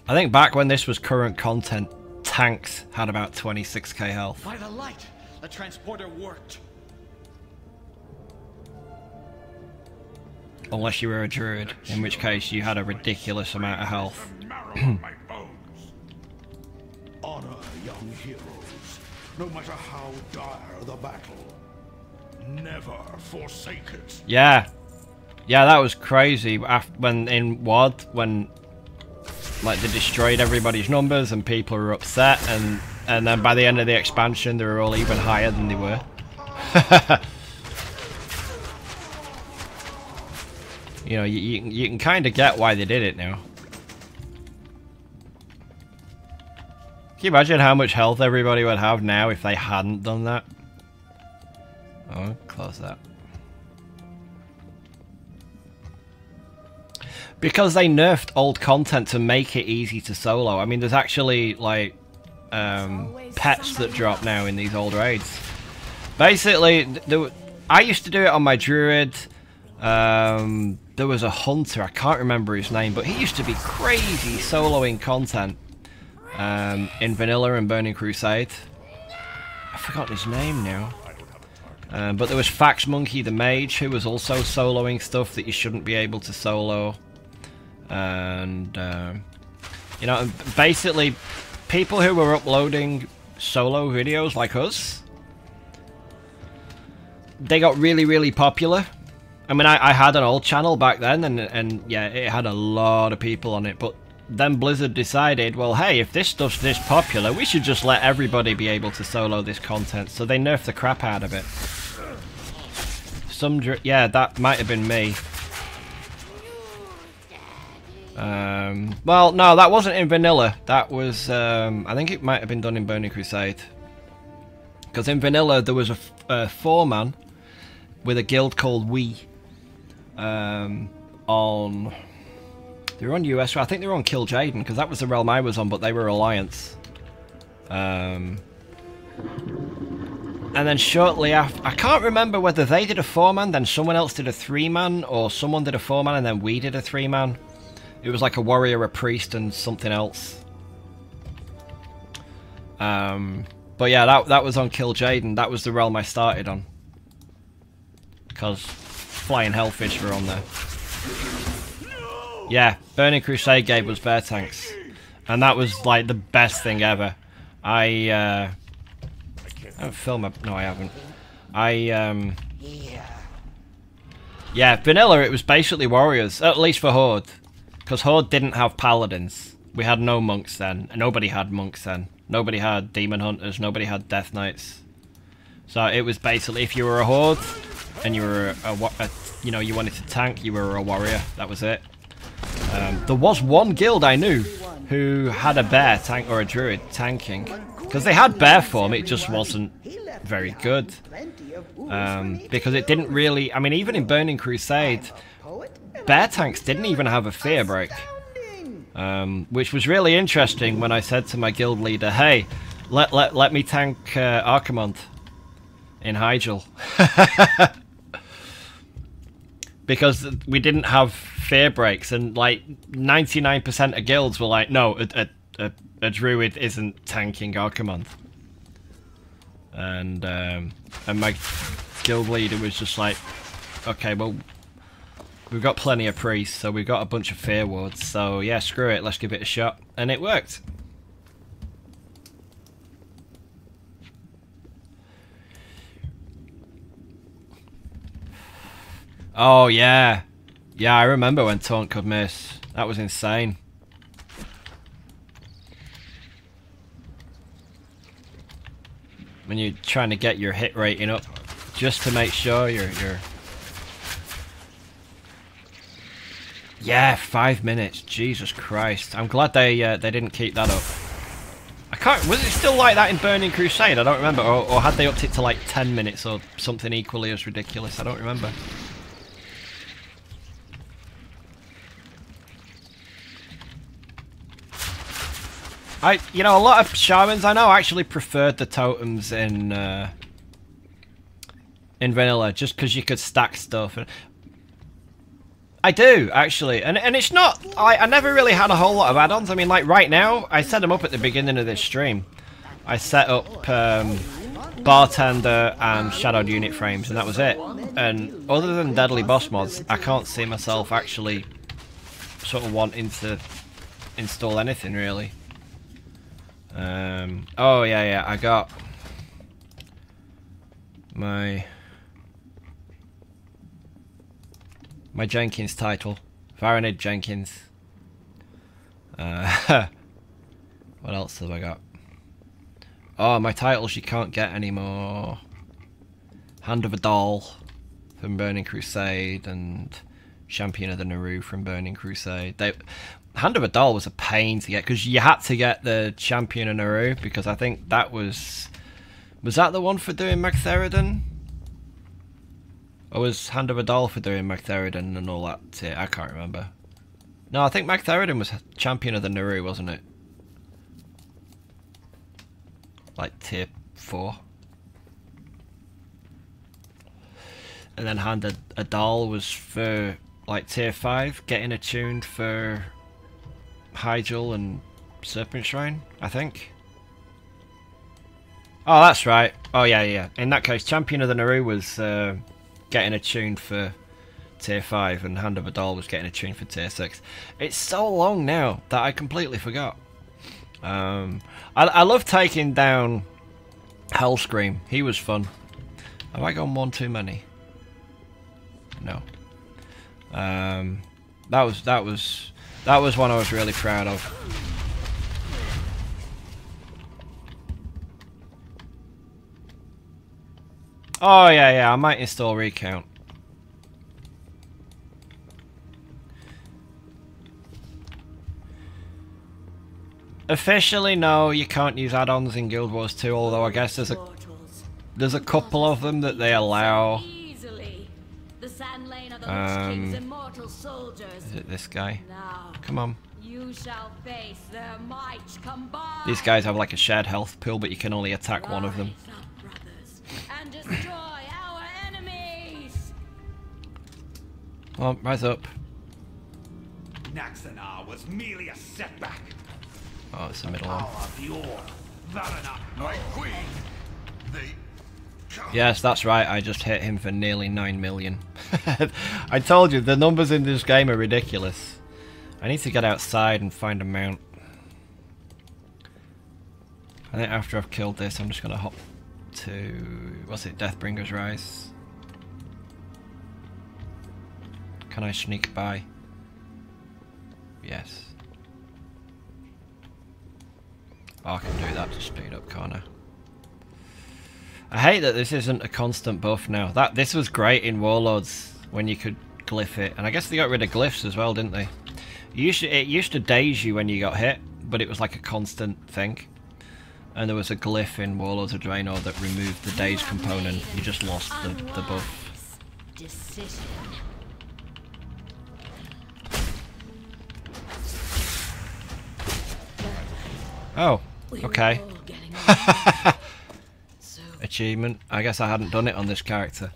I think back when this was current content, tanks had about 26k health. By the light, the transporter worked. Unless you were a druid, in which case you had a ridiculous amount of health. Honor young heroes, no matter how dire the battle. Never forsake it. Yeah. Yeah, that was crazy. When in WoD, when like they destroyed everybody's numbers and people were upset, and then by the end of the expansion they were all even higher than they were. You know, you can kind of get why they did it now. Can you imagine how much health everybody would have now if they hadn't done that? Oh, close that. Because they nerfed old content to make it easy to solo. I mean, there's actually, like, pets that drop now in these old raids. Basically, I used to do it on my druid. There was a hunter, I can't remember his name, but he used to be crazy soloing content in Vanilla and Burning Crusade. I've forgotten his name now. But there was Fax Monkey the Mage, who was also soloing stuff that you shouldn't be able to solo. And, you know, basically, people who were uploading solo videos like us, they got really, really popular. I mean, I had an old channel back then, and yeah, it had a lot of people on it, but then Blizzard decided, well, hey, if this stuff's this popular, we should just let everybody be able to solo this content, so they nerfed the crap out of it. Yeah, that might have been me. Well, no, that wasn't in Vanilla. That was, I think it might have been done in Burning Crusade. Because in Vanilla, there was a 4-man with a guild called We. They were on US, I think they were on Kill Jaden, because that was the realm I was on, but they were Alliance. And then shortly after, I can't remember whether they did a 4-man, then someone else did a 3-man, or someone did a 4-man and then we did a 3-man. It was like a warrior, a priest, and something else. But yeah, that was on Kill Jaden. That was the realm I started on. Because Flying Hellfish were on there. Yeah, Burning Crusade game was bear tanks. And that was like the best thing ever. I haven't filmed no, I haven't. Yeah, Vanilla, it was basically warriors, at least for Horde. Because Horde didn't have paladins. We had no monks then. Nobody had monks then. Nobody had demon hunters. Nobody had death knights. So it was basically, if you were a Horde and you were you know, you wanted to tank, you were a warrior. That was it. There was one guild I knew who had a bear tank or a druid tanking. Because they had bear form, it just wasn't very good. Because it didn't really, I mean, even in Burning Crusade, bear tanks didn't even have a fear break. Which was really interesting when I said to my guild leader, hey, let me tank Archimond in Hyjal. Because we didn't have fear breaks, and like 99% of guilds were like, no, a druid isn't tanking Archimond. And my guild leader was just like, okay, well, we've got plenty of priests, so we've got a bunch of fear wards, so yeah, screw it, let's give it a shot. And it worked. Oh yeah. Yeah, I remember when Taunt could miss. That was insane. When you're trying to get your hit rating up, just to make sure you're... Yeah, 5 minutes. Jesus Christ. I'm glad they didn't keep that up. I can't... Was it still like that in Burning Crusade? I don't remember. Or had they upped it to like 10 minutes or something equally as ridiculous? I don't remember. You know, a lot of shamans I know actually preferred the totems in Vanilla, just because you could stack stuff. I do, actually, and it's not, I never really had a whole lot of add-ons. I mean, like right now, I set them up at the beginning of this stream. I set up Bartender and Shadowed Unit Frames, and that was it. And other than Deadly Boss mods, I can't see myself actually sort of wanting to install anything, really. Oh, yeah, I got my Jenkins title, Varanid Jenkins. What else have I got? Oh, my titles you can't get anymore. Hand of a Doll from Burning Crusade and Champion of the Naru from Burning Crusade. Hand of a Doll was a pain to get because you had to get the Champion of Naru because I think that was that the one for doing Magtheridon? Or was Hand of a Doll for doing Magtheridon and all that? I can't remember. No, I think Magtheridon was Champion of the Naru, wasn't it? Like tier 4. And then Hand of a Doll was for like tier 5, getting attuned for Hyjal and Serpent Shrine, I think. Oh, that's right. Oh, yeah. In that case, Champion of the Naru was getting attuned for tier 5 and Hand of a Doll was getting attuned for tier 6. It's so long now that I completely forgot. I love taking down Hellscream. He was fun. Have I gone one too many? No. That was one I was really proud of. Oh yeah, I might install Recount. Officially, no, you can't use add-ons in Guild Wars 2, although I guess there's a couple of them that they allow. Is it this guy? Come on. These guys have like a shared health pool, but you can only attack one of them. And destroy our enemies. Oh, rise up. Naxanar was merely a setback. Oh, it's the middle one. My queen. Yes, that's right. I just hit him for nearly 9 million. I told you, the numbers in this game are ridiculous. I need to get outside and find a mount. I think after I've killed this, I'm just going to hop to... what's it? Deathbringer's Rise. Can I sneak by? Yes. Oh, I can do that to speed up, can't I? I hate that this isn't a constant buff now. This was great in Warlords when you could glyph it, and I guess they got rid of glyphs as well, didn't they? It used to daze you when you got hit, but it was like a constant thing. And there was a glyph in Warlords of Draenor that removed the daze component. You just lost the buff. Oh, okay. Achievement. I guess I hadn't done it on this character.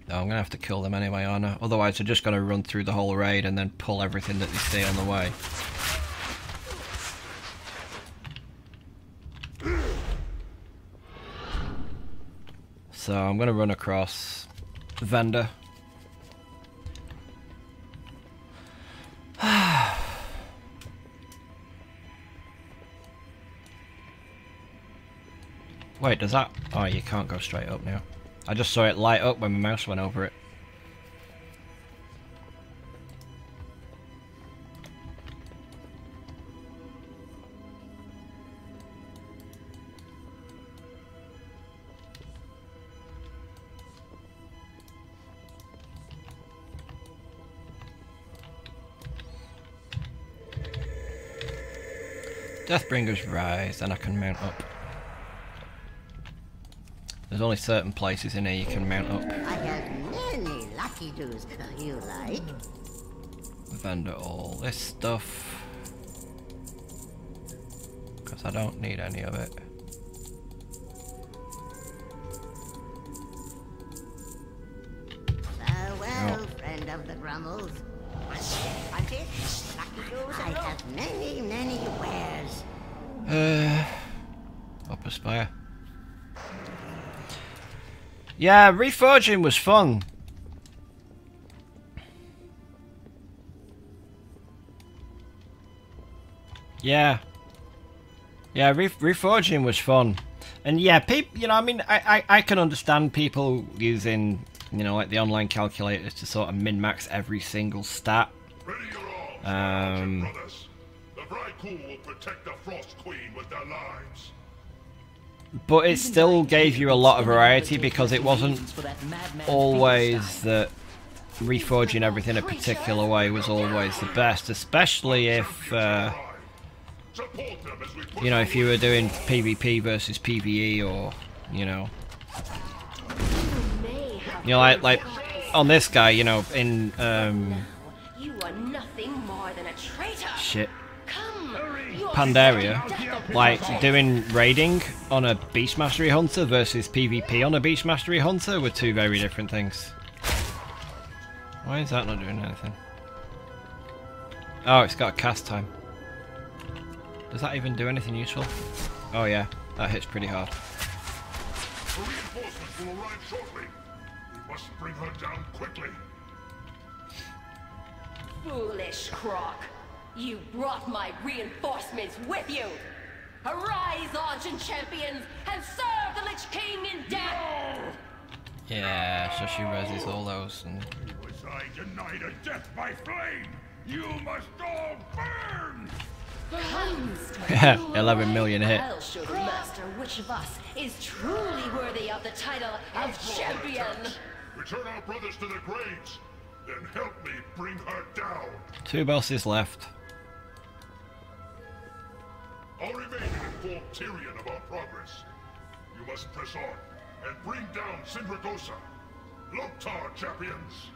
No, I'm gonna have to kill them anyway, aren't I? Otherwise they're just gonna run through the whole raid and then pull everything that they see on the way. So I'm gonna run across the vendor. Wait, does that... oh, you can't go straight up now. I just saw it light up when my mouse went over it. Deathbringer's Rise, and I can mount up. There's only certain places in here you can mount up. I have many lucky doos you like. Vendor all this stuff. Because I don't need any of it. many, many wares. Upper Spire. Yeah, reforging was fun. Yeah. Yeah, reforging was fun. And yeah, people, you know, I mean, I can understand people using, you know, like the online calculators to sort of min-max every single stat. Ready your arms, brothers. The Vrykul will protect the Frost Queen with their lives. But it still gave you a lot of variety because it wasn't always that reforging everything a particular way was always the best, especially if, you know, if you were doing PvP versus PvE, or, you know, like on this guy, you know, in You are nothing more than a traitor. Shit. Come, Pandaria, like doing raiding on a Beast Mastery Hunter versus PvP on a Beast Mastery Hunter were two very different things. Why is that not doing anything? Oh, it's got a cast time. Does that even do anything useful? Oh yeah, that hits pretty hard. The reinforcements will arrive shortly. We must bring her down quickly. Foolish Croc. You brought my reinforcements with you. Arise, ancient champions, and serve the Lich King in death. Yeah, so she reses all those and... Was I denied a death by flame? You must all burn! 11 million hit. I'll show the master which of us is truly worthy of the title of champion. Return our brothers to their graves. Then help me bring her down. 2 bosses left. I'll remain and inform Tyrion of our progress. You must press on and bring down Sindragosa. Loktar, champions.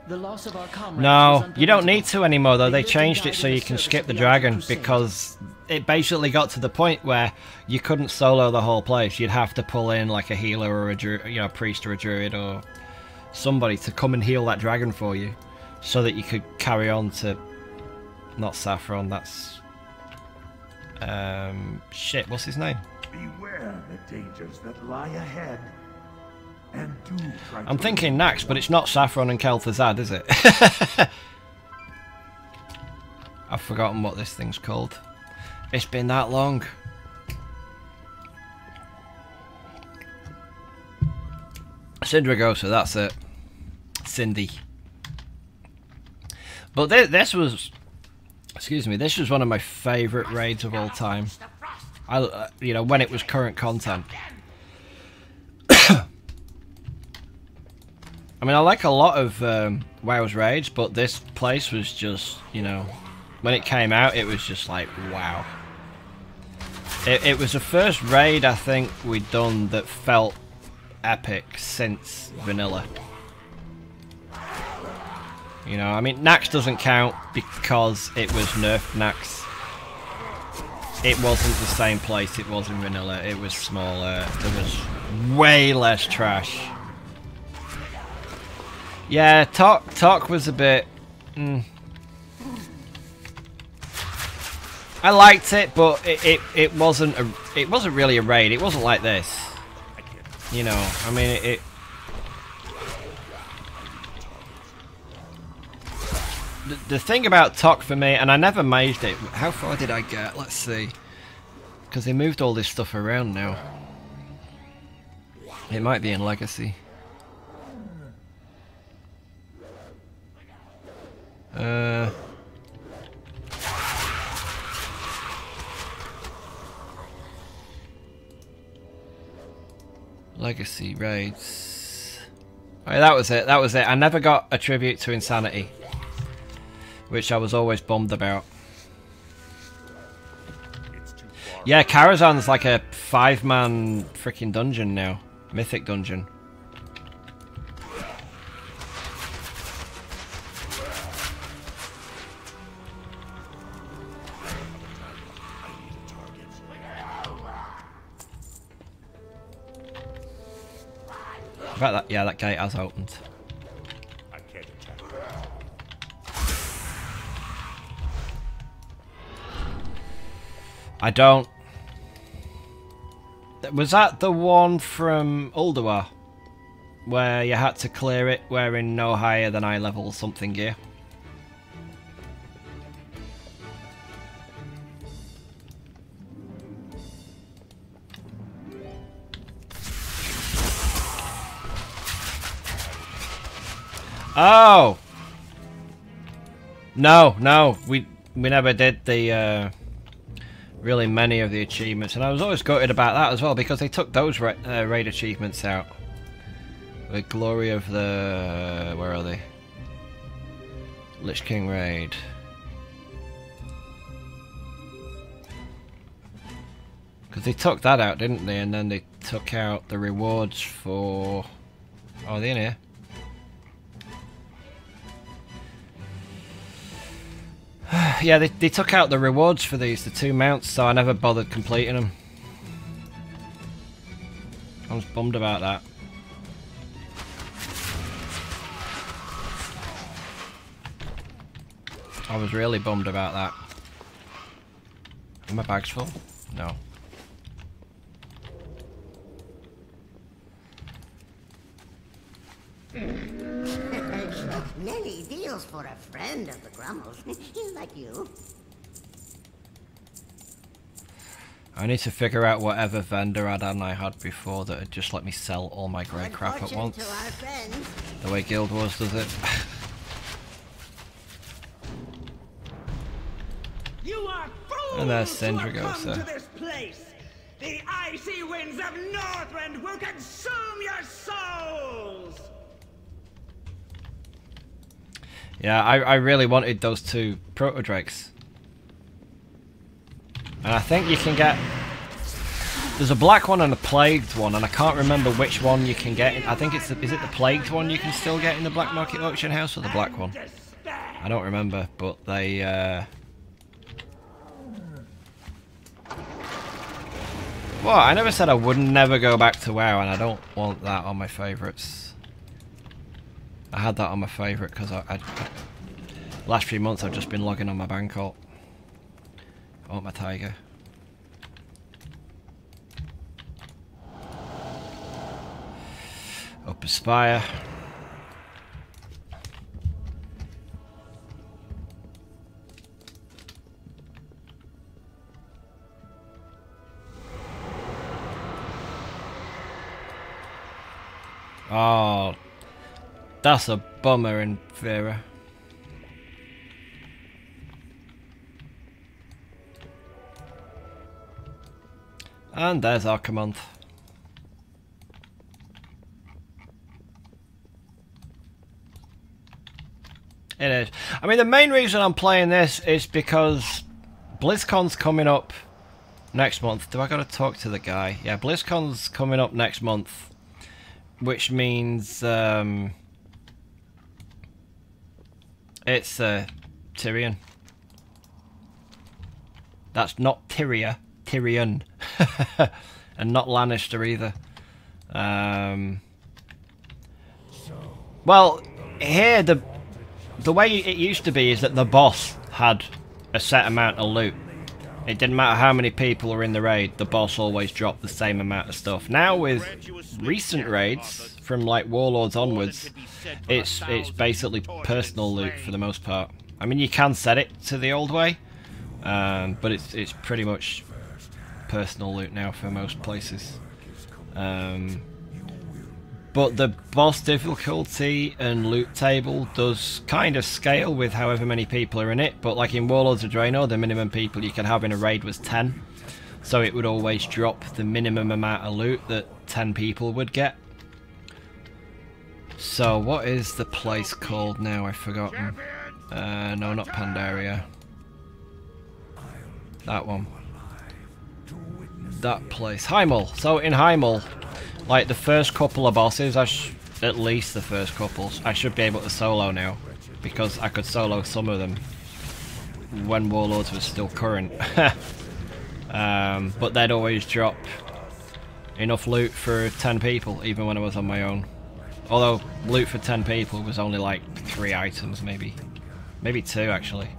The loss of our comrades No, you don't need to anymore though. They changed it so you can skip the dragon because it basically got to the point where you couldn't solo the whole place. You'd have to pull in like a healer or a priest or a druid or somebody to come and heal that dragon for you, so that you could carry on to not Saffron. That's shit. What's his name? Beware the dangers that lie ahead. And do try I'm thinking Nax, but it's not Saffron and Kel'Thuzad, is it? I've forgotten what this thing's called. It's been that long. Sindragosa, that's it. Cindy. But this was, excuse me, this was one of my favourite raids of all time. You know, when it was current content. I mean, I like a lot of WoW's raids, but this place was just, you know, when it came out, it was just like, wow. It was the first raid I think we'd done that felt epic since vanilla. You know, I mean, Nax doesn't count because it was nerfed Nax. It wasn't the same place it was in vanilla. It was smaller. There was way less trash. Yeah, talk was a bit... I liked it, but it wasn't really a raid. It wasn't like this. You know, I mean the thing about Tok for me, and I never mazed it. How far did I get? Let's see. Because they moved all this stuff around now. It might be in Legacy. Legacy raids. Oh, yeah, that was it. That was it. I never got a tribute to Insanity, which I was always bummed about. Yeah, Karazhan's like a 5-man freaking dungeon now. Mythic dungeon. In fact, that gate has opened. I don't... Was that the one from Ulduar? Where you had to clear it wearing no higher than eye level something gear? Oh! No, we never did the really many of the achievements, and I was always gutted about that as well because they took those raid achievements out. The Glory of the... where are they? Lich King raid. Because they took that out, didn't they? And then they took out the rewards for... oh, are they in here? Yeah, they took out the rewards for these, the 2 mounts, so I never bothered completing them. I was bummed about that. I was really bummed about that. Are my bags full? No. Many deals for a friend of the Grummles. He's like you. I need to figure out whatever vendor add-on I had before that had just let me sell all my grey crap at once. The way Guild Wars does it. You are fools And there's Sindri who have goes come there. to this place. The icy winds of Northrend will consume your souls. Yeah, I really wanted those 2 proto-drakes. And I think you can get... there's a black one and a plagued one, and I can't remember which one you can get. I think it's is it the plagued one you can still get in the Black Market Auction House, or the black one? I don't remember, but they... Well, I never said I would never go back to WoW, and I don't want that on my favourites. I had that on my favourite because I last few months I've just been logging on my Bangkok. I want my tiger. Up a spire. Oh, that's a bummer in Vera. And there's Archimonth. It is. I mean, the main reason I'm playing this is because BlizzCon's coming up next month. Do I gotta talk to the guy? Yeah, BlizzCon's coming up next month. Which means it's Tyrion. That's not Tyria, Tyrion. And not Lannister either. Well, here the way it used to be is that the boss had a set amount of loot. It didn't matter how many people were in the raid, the boss always dropped the same amount of stuff. Now with recent raids, from like Warlords onwards, it's basically personal loot for the most part. I mean, you can set it to the old way, but it's pretty much personal loot now for most places. But the boss difficulty and loot table does kind of scale with however many people are in it, but like in Warlords of Draenor, the minimum people you could have in a raid was 10. So it would always drop the minimum amount of loot that 10 people would get. So what is the place called now? I've forgotten. No, not Pandaria. That one. That place. Heimel. So in Heimel, like the first couple of bosses, at least the first couples, I should be able to solo now, because I could solo some of them when Warlords was still current. But they'd always drop enough loot for 10 people, even when I was on my own. Although loot for 10 people was only like 3 items, maybe 2 actually.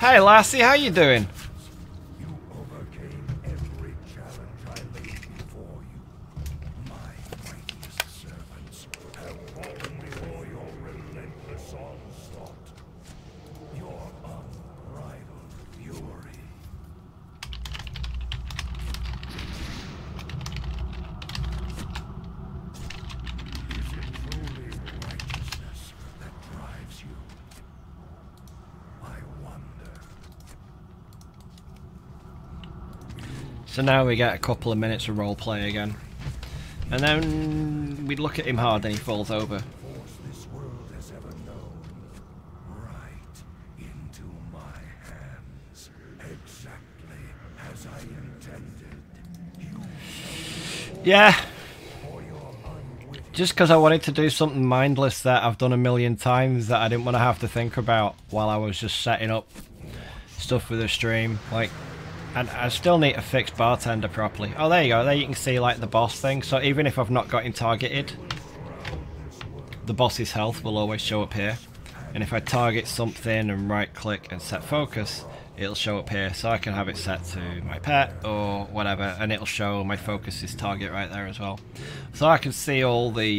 Hey Lassie, how you doing? So now we get a couple of minutes of roleplay again. And then we look at him hard and he falls over. Force this world has ever known, right into my hands, exactly as I intended. Yeah. Just because I wanted to do something mindless that I've done a million times that I didn't want to have to think about while I was just setting up stuff for the stream. Like, and I still need to fix Bartender properly. Oh, there you go. There you can see like the boss thing. So even if I've not got him targeted, the boss's health will always show up here. And if I target something and right click and set focus, it'll show up here. So I can have it set to my pet or whatever, and it'll show my focus's target right there as well. So I can see all the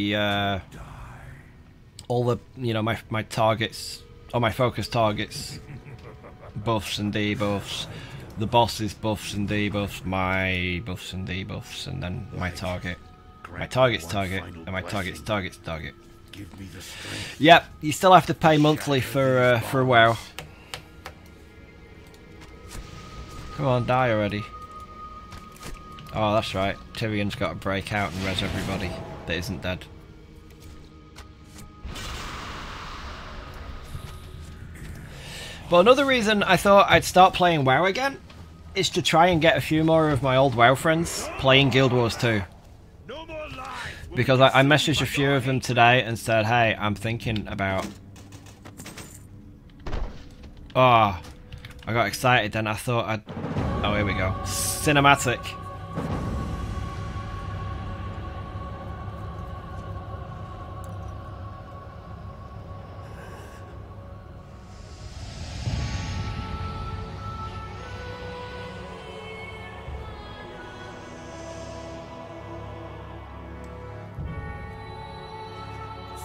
you know, my targets, or my focus targets, buffs and debuffs, the boss's buffs and debuffs, my buffs and debuffs, and then my target, my target's target, and my target's target. Yep, you still have to pay monthly for WoW. Come on, die already. Oh, that's right. Tyrion's got to break out and res everybody that isn't dead. But another reason I thought I'd start playing WoW again is to try and get a few more of my old WoW friends playing Guild Wars 2. Because I messaged a few of them today and said, hey, I'm thinking about... Oh, I got excited then I thought I'd... Oh, here we go. Cinematic.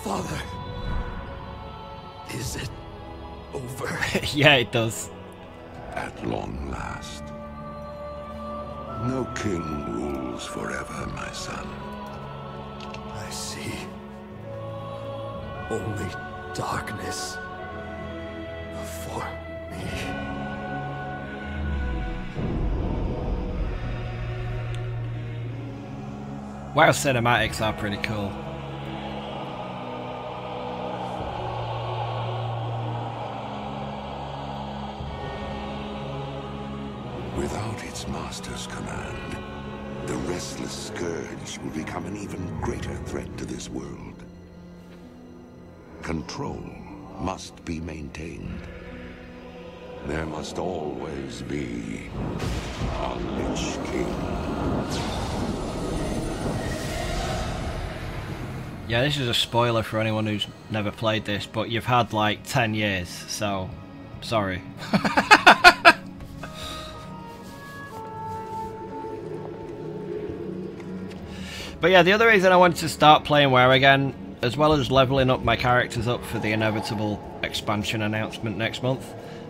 Father, is it over? Yeah, it does. At long last. No king rules forever, my son. I see. Only darkness before me. WoW cinematics are pretty cool. Without its master's command, the restless scourge will become an even greater threat to this world. Control must be maintained. There must always be a Lich King. Yeah, this is a spoiler for anyone who's never played this, but you've had like 10 years, so sorry. But yeah, the other reason I wanted to start playing WoW again, as well as leveling up my characters up for the inevitable expansion announcement next month,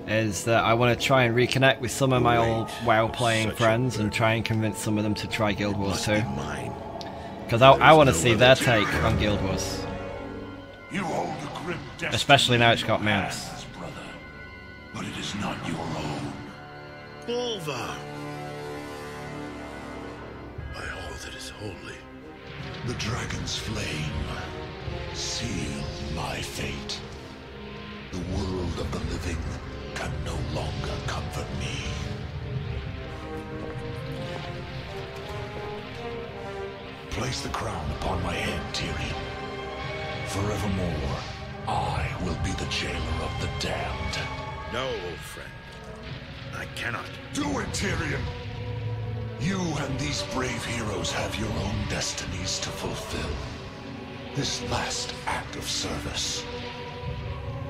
is that I want to try and reconnect with some of my old WoW playing friends and try and convince some of them to try Guild Wars 2. Because I want to see their take on Guild Wars. Especially now it's got mounts. Brother, but it is not your own. Bulva! By all that is holy, the dragon's flame, seal my fate. The world of the living can no longer comfort me. Place the crown upon my head, Tyrion. Forevermore, I will be the jailer of the damned. No, old friend. I cannot. Do it, Tyrion! You and these brave heroes have your own destinies to fulfill. This last act of service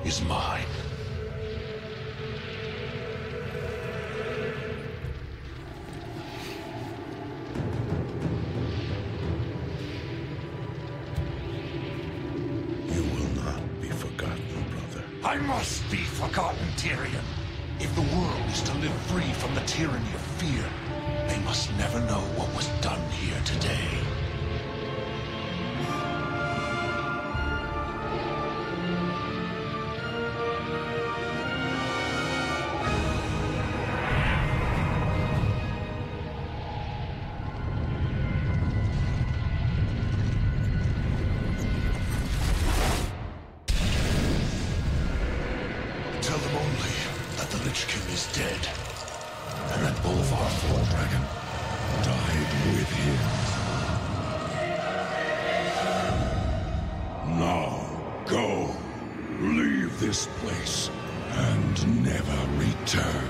is mine. You will not be forgotten, brother. I must be forgotten, Tyrion. If the world is to live free from the tyranny of fear, they must never know what was done here today. Tell them only that the Lich King is dead, and that Bolvar Full Dragon died with him. Now, go. Leave this place, and never return.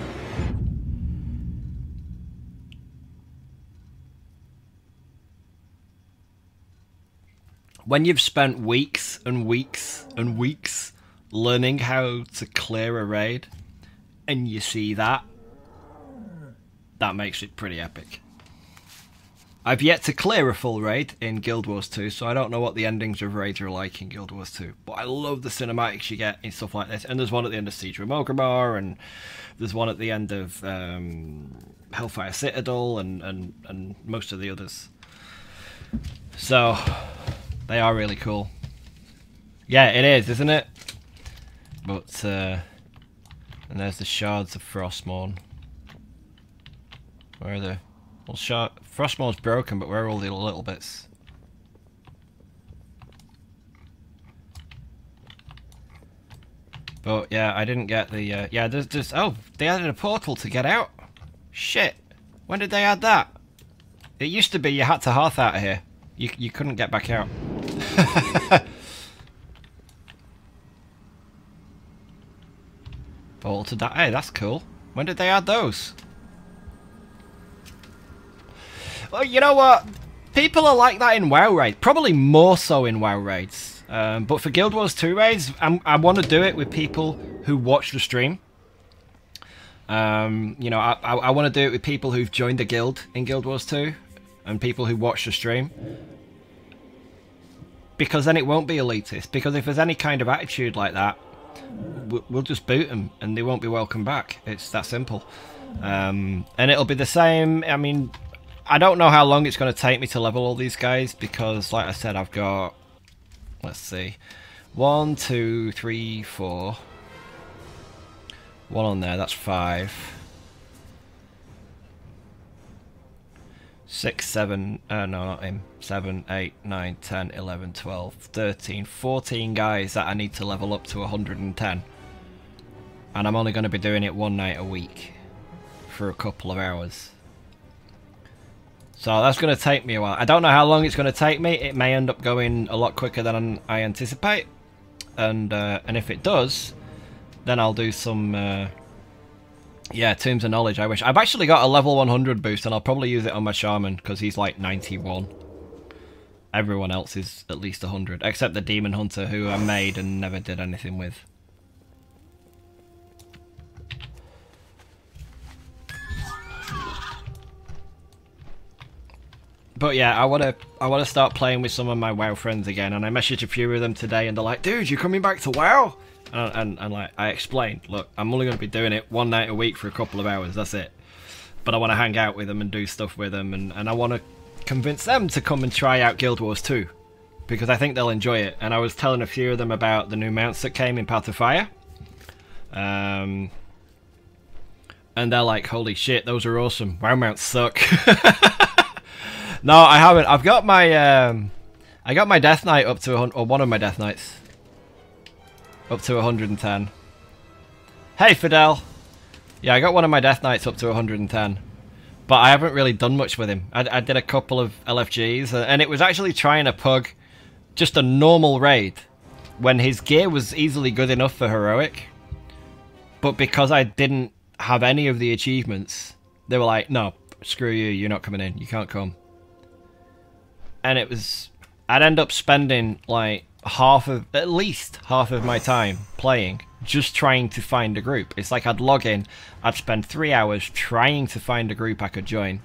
When you've spent weeks and weeks and weeks learning how to clear a raid, and you see that, that makes it pretty epic. I've yet to clear a full raid in Guild Wars 2, so I don't know what the endings of raids are like in Guild Wars 2. But I love the cinematics you get in stuff like this. And there's one at the end of Siege of Mogramar, and there's one at the end of Hellfire Citadel, and most of the others. So they are really cool. Yeah, it is, isn't it? But and there's the shards of Frostmourne. Where are the... Well, Frostmourne's broken, but where are all the little bits? But yeah, I didn't get the... yeah, there's... Oh, they added a portal to get out? Shit. When did they add that? It used to be you had to hearth out of here. You couldn't get back out. Portal to that. Hey, that's cool. When did they add those? Well, you know what? People are like that in WoW raids. Probably more so in WoW raids. But for Guild Wars 2 raids, I want to do it with people who watch the stream. You know, I want to do it with people who've joined the guild in Guild Wars 2. And people who watch the stream. Because then it won't be elitist. Because if there's any kind of attitude like that, we'll just boot them. And they won't be welcome back. It's that simple. And it'll be the same. I mean... I don't know how long it's going to take me to level all these guys, because, like I said, I've got, let's see, 1, 2, 3, 4, 1 on there, that's 5, 6, 7, no, not him, 7, 8, 9, 10, 11, 12, 13, 14 guys that I need to level up to 110, and I'm only going to be doing it one night a week for a couple of hours. So that's going to take me a while. I don't know how long it's going to take me. It may end up going a lot quicker than I anticipate. And if it does, then I'll do some... yeah, Tombs of Knowledge, I wish. I've actually got a level 100 boost, and I'll probably use it on my Shaman, because he's like 91. Everyone else is at least 100, except the Demon Hunter, who I made and never did anything with. But yeah, I wanna start playing with some of my WoW friends again, and I messaged a few of them today, and they're like, "Dude, you coming back to WoW?" And like I explained, look, I'm only gonna be doing it one night a week for a couple of hours. That's it. But I want to hang out with them and do stuff with them, and I want to convince them to come and try out Guild Wars 2, because I think they'll enjoy it. And I was telling a few of them about the new mounts that came in Path of Fire, and they're like, "Holy shit, those are awesome! WoW mounts suck." No, I haven't. I've got my I got my Death Knight up to 100, or one of my Death Knights up to 110. Hey, Fidel. Yeah, I got one of my Death Knights up to 110, but I haven't really done much with him. I did a couple of LFGs, and it was actually trying to pug just a normal raid when his gear was easily good enough for heroic. But because I didn't have any of the achievements, they were like, "No, screw you. You're not coming in. You can't come." And it was, I'd end up spending like at least half of my time playing, just trying to find a group. It's like I'd log in, I'd spend 3 hours trying to find a group I could join,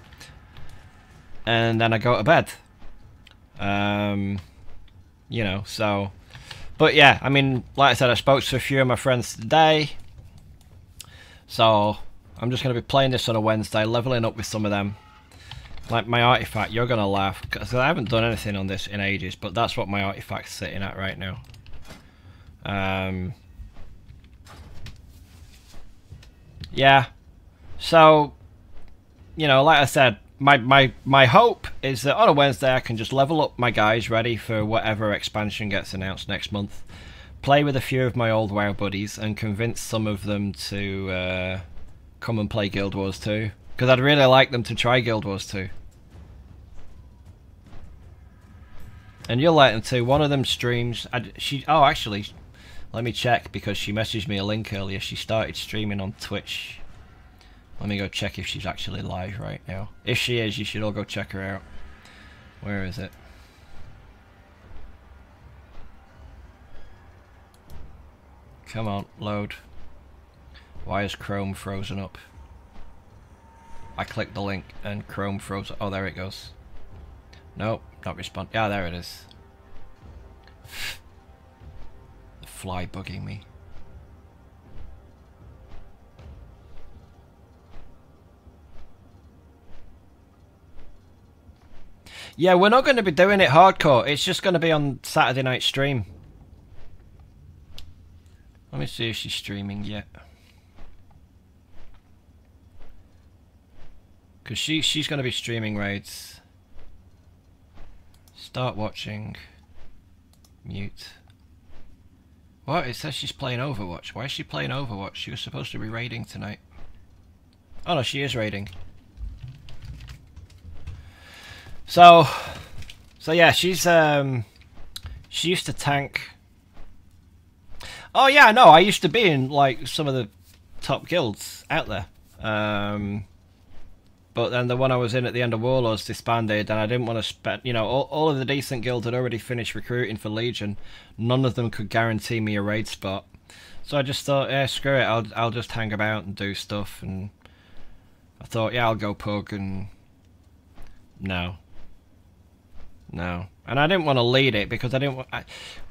and then I go to bed. You know, so, but yeah, I mean, like I said, I spoke to a few of my friends today, so I'm just going to be playing this on a Wednesday, leveling up with some of them. Like my artifact, you're gonna laugh, because I haven't done anything on this in ages, but that's what my artifact's sitting at right now. Yeah, so, you know, like I said, my hope is that on a Wednesday I can just level up my guys ready for whatever expansion gets announced next month. play with a few of my old WoW buddies and convince some of them to come and play Guild Wars 2. Because I'd really like them to try Guild Wars 2. And you'll like them too. One of them streams... Oh, actually, let me check, because she messaged me a link earlier. She started streaming on Twitch. Let me go check if she's actually live right now. If she is, you should all go check her out. Where is it? Come on, load. Why is Chrome frozen up? I clicked the link and Chrome froze. Oh, there it goes. Nope, not respond. Yeah, there it is. The fly bugging me. Yeah, we're not going to be doing it hardcore. It's just going to be on Saturday night stream. Let me see if she's streaming yet. Because she's going to be streaming raids. Start watching. Mute. What? It says she's playing Overwatch. Why is she playing Overwatch? She was supposed to be raiding tonight. Oh no, she is raiding. So yeah, she's she used to tank. Oh yeah, no, I used to be in like some of the top guilds out there. But then the one I was in at the end of Warlords disbanded, and I didn't want to spend, you know, all of the decent guilds had already finished recruiting for Legion. None of them could guarantee me a raid spot. So I just thought, yeah, screw it, I'll just hang about and do stuff. And I thought, yeah, I'll go pug, and no. And I didn't want to lead it because I didn't want...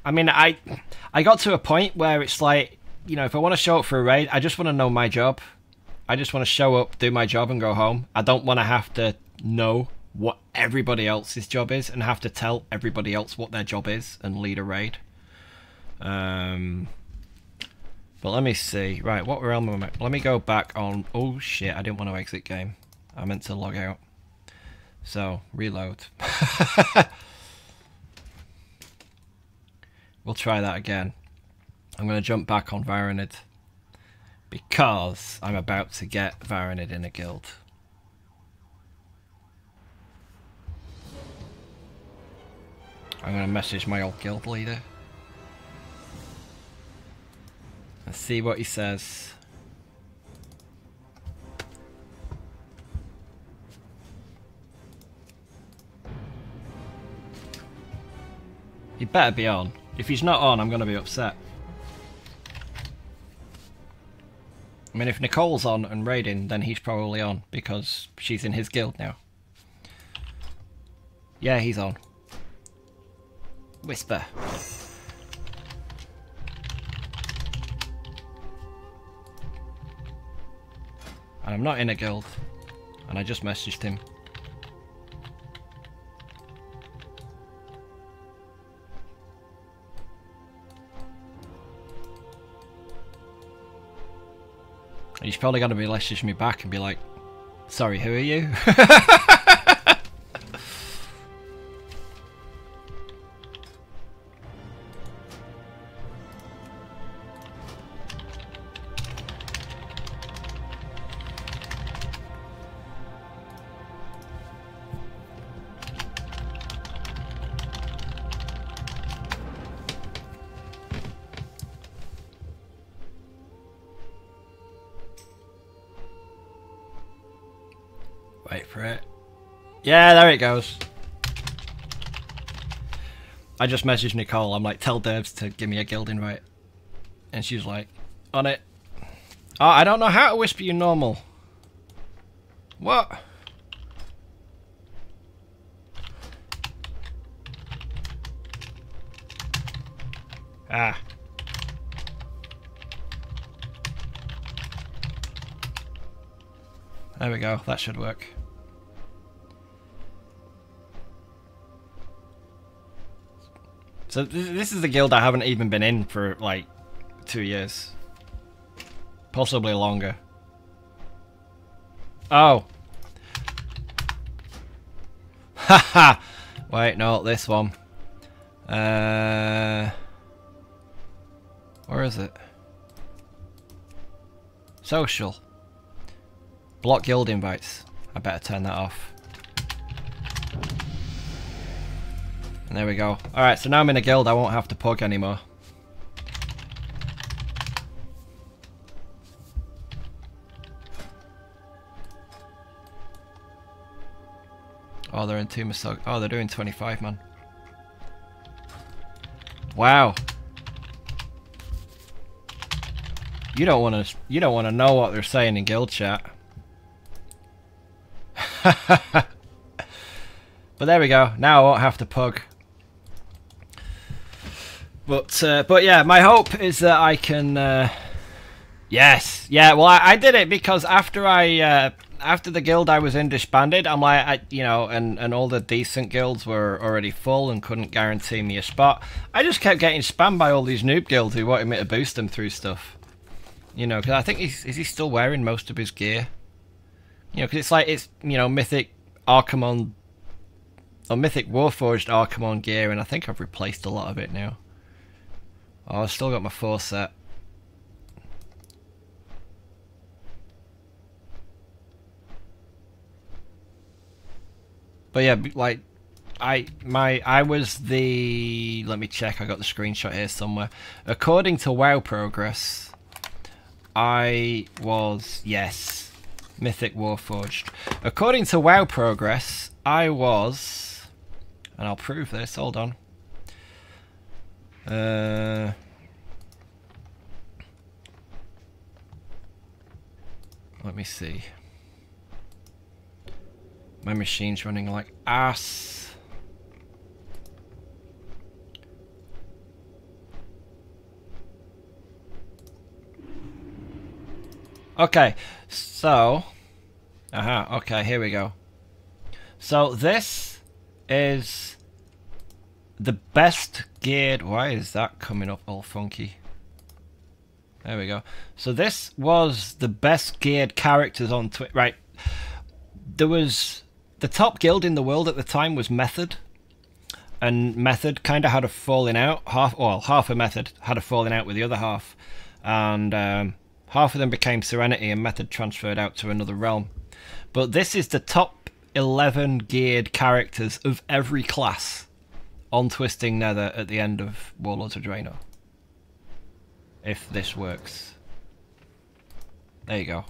I mean, I got to a point where it's like, you know, if I want to show up for a raid, I just want to know my job. I just want to show up, do my job, and go home. I don't want to have to know what everybody else's job is and have to tell everybody else what their job is and lead a raid. But let me see. Right, what realm am I? Let me go back on... Oh, shit, I didn't want to exit game. I meant to log out. So, reload. We'll try that again. I'm going to jump back on Varanid, because I'm about to get Varanid in a guild. I'm going to message my old guild leader and see what he says. He better be on. If he's not on, I'm going to be upset. I mean, if Nicole's on and raiding, then he's probably on, because she's in his guild now. Yeah, he's on. Whisper. And I'm not in a guild. And I just messaged him. He's probably going to be messaging me back and be like, sorry, who are you? Wait for it. Yeah, there it goes. I just messaged Nicole. I'm like, tell Derbs to give me a guild invite. And she's like, on it. Oh, I don't know how to whisper you normal. What? Ah. There we go. That should work. So this is a guild I haven't even been in for like 2 years. Possibly longer. Oh. Haha. Wait, no, this one. Or is it? Social. Block guild invites. I better turn that off. And there we go. Alright, so now I'm in a guild, I won't have to pug anymore. Oh, they're in 2 Misog. Oh, they're doing 25, man. Wow. You don't want to know what they're saying in guild chat. But there we go. Now I won't have to pug. But yeah, my hope is that I can. Yes, yeah. Well, I did it because after the guild I was in disbanded, I'm like, and all the decent guilds were already full and couldn't guarantee me a spot. I just kept getting spammed by all these noob guilds who wanted me to boost them through stuff. You know, because I think is he still wearing most of his gear? You know, because it's like Mythic Archimon or Mythic Warforged Archimon gear, and I think I've replaced a lot of it now. Oh, I've still got my 4 set. But yeah, like I was the, let me check, I got the screenshot here somewhere. According to WoW progress, I was, yes, Mythic Warforged. According to WoW progress, I was, and I'll prove this, hold on. Let me see. My machine's running like ass. Okay, so... okay, here we go. So this is the best geared... Why is that coming up all funky? There we go. So this was the best geared characters on Twitch. Right. There was... The top guild in the world at the time was Method. And Method kind of had a falling out. Half of Method had a falling out with the other half. And half of them became Serenity and Method transferred out to another realm. But this is the top 11 geared characters of every class on Twisting Nether at the end of Warlords of Draenor. If this works. There you go.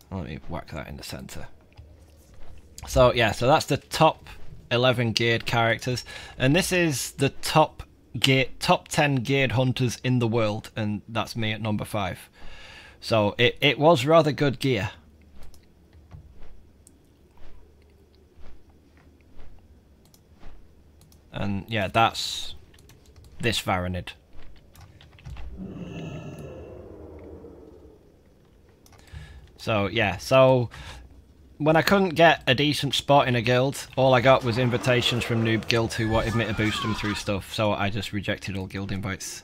Let me whack that in the center. So yeah, so that's the top 11 geared characters, and this is the top 10 geared hunters in the world, and that's me at number 5. So it was rather good gear. And yeah, that's this Varanid. So yeah, so when I couldn't get a decent spot in a guild, all I got was invitations from noob guilds who wanted me to boost them through stuff, so I just rejected all guild invites.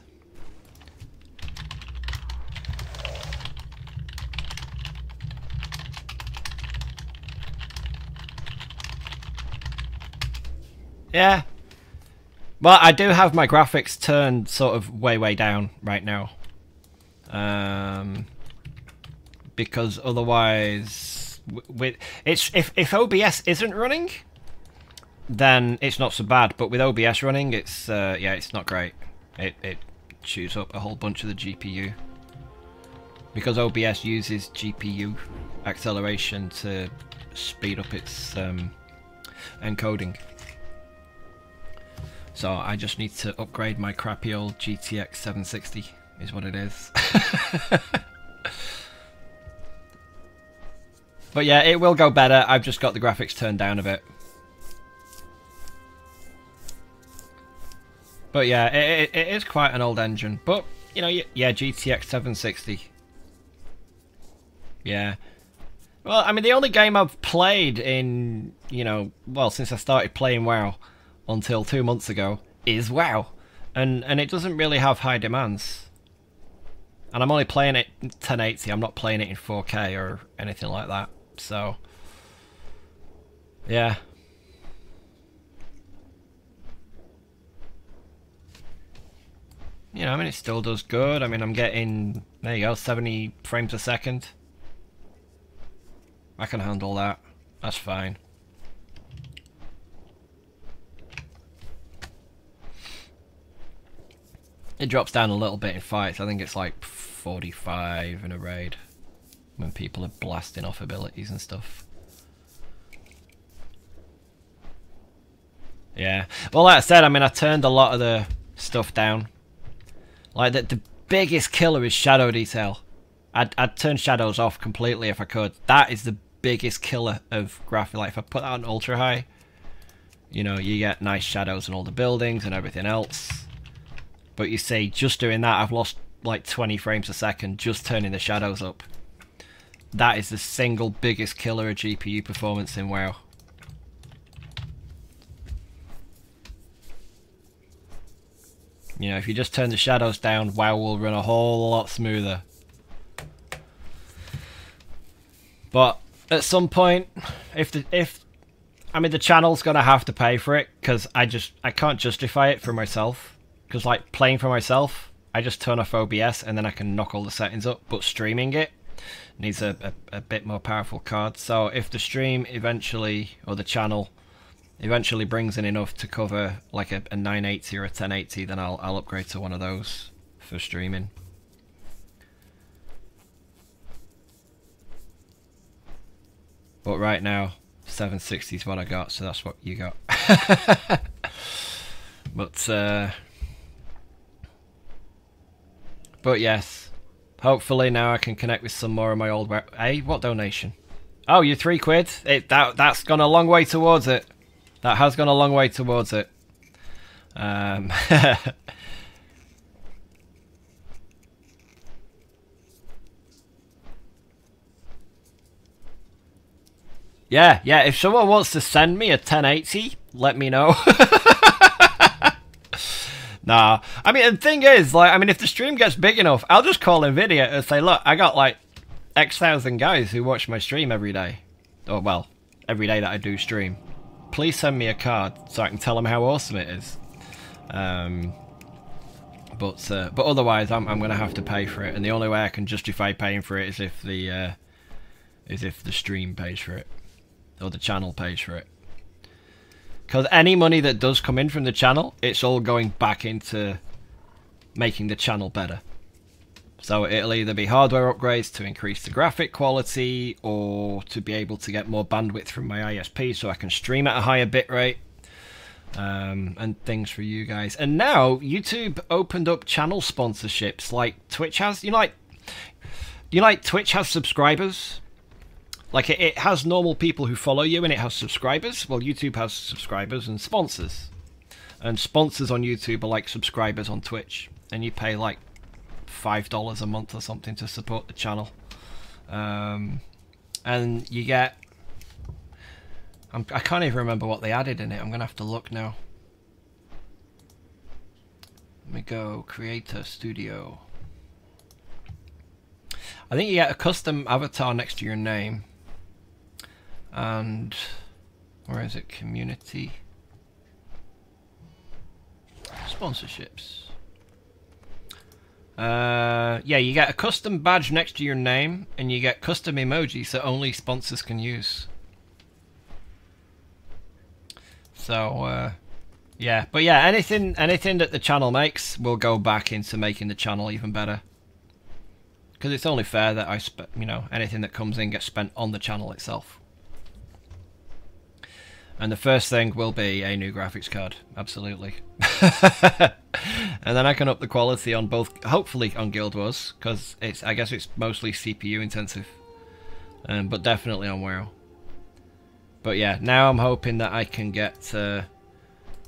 Yeah. Well, I do have my graphics turned sort of way down right now. Because otherwise, if OBS isn't running, then it's not so bad. But with OBS running, it's yeah, it's not great. It chews up a whole bunch of the GPU because OBS uses GPU acceleration to speed up its encoding. So I just need to upgrade my crappy old GTX 760, is what it is. But yeah, it will go better. I've just got the graphics turned down a bit. But yeah, it is quite an old engine. But, you know, yeah, GTX 760. Yeah. Well, I mean, the only game I've played in, you know, well, since I started playing WoW until 2 months ago is WoW. And it doesn't really have high demands. And I'm only playing it in 1080. I'm not playing it in 4K or anything like that. So, yeah. you know, I mean, it still does good. I mean, I'm getting, there you go, 70 frames a second. I can handle that. That's fine. It drops down a little bit in fights. I think it's like 45 in a raid when people are blasting off abilities and stuff. Yeah. Well, like I said, I mean, I turned a lot of the stuff down. Like, the biggest killer is shadow detail. I'd turn shadows off completely if I could. That is the biggest killer of graphic. Like, if I put that on ultra high, you know, you get nice shadows in all the buildings and everything else. But you see, just doing that, I've lost like 20 frames a second just turning the shadows up. That is the single biggest killer of GPU performance in WoW. You know, if you just turn the shadows down, WoW will run a whole lot smoother. But at some point, I mean, the channel's gonna have to pay for it, because I can't justify it for myself. Because, like, playing for myself, I just turn off OBS and then I can knock all the settings up. But streaming it needs a bit more powerful card. So if the stream eventually, or the channel eventually brings in enough to cover like a 980 or a 1080, then I'll upgrade to one of those for streaming. But right now, 760 is what I got, so that's what you got. But yes, hopefully now I can connect with some more of my old... Hey, what donation? Oh, you're £3. That's gone a long way towards it. That has gone a long way towards it. Yeah, if someone wants to send me a 1080, let me know. Nah, I mean, the thing is, like, I mean, if the stream gets big enough, I'll just call Nvidia and say, look, I got like X thousand guys who watch my stream every day. Or, well, every day that I do stream. Please send me a card so I can tell them how awesome it is. But otherwise, I'm going to have to pay for it, and the only way I can justify paying for it is if the stream pays for it, or the channel pays for it. Because any money that does come in from the channel, it's all going back into making the channel better. So it'll either be hardware upgrades to increase the graphic quality, or to be able to get more bandwidth from my ISP so I can stream at a higher bitrate, and things for you guys. And now YouTube opened up channel sponsorships like Twitch has. You know, like Twitch has subscribers. Like, it has normal people who follow you, and it has subscribers. Well, YouTube has subscribers and sponsors. And sponsors on YouTube are like subscribers on Twitch. And you pay like $5 a month or something to support the channel. And you get... I can't even remember what they added in it. I'm going to have to look now. Let me go Creator Studio. I think you get a custom avatar next to your name. And where is it? Community sponsorships. Yeah, you get a custom badge next to your name, and you get custom emojis that only sponsors can use. So yeah, but yeah, anything that the channel makes will go back into making the channel even better. Because it's only fair that anything that comes in gets spent on the channel itself. And the first thing will be a new graphics card, absolutely. And then I can up the quality on both, hopefully on Guild Wars, because I guess it's mostly CPU intensive, but definitely on WoW. But yeah, now I'm hoping that I can get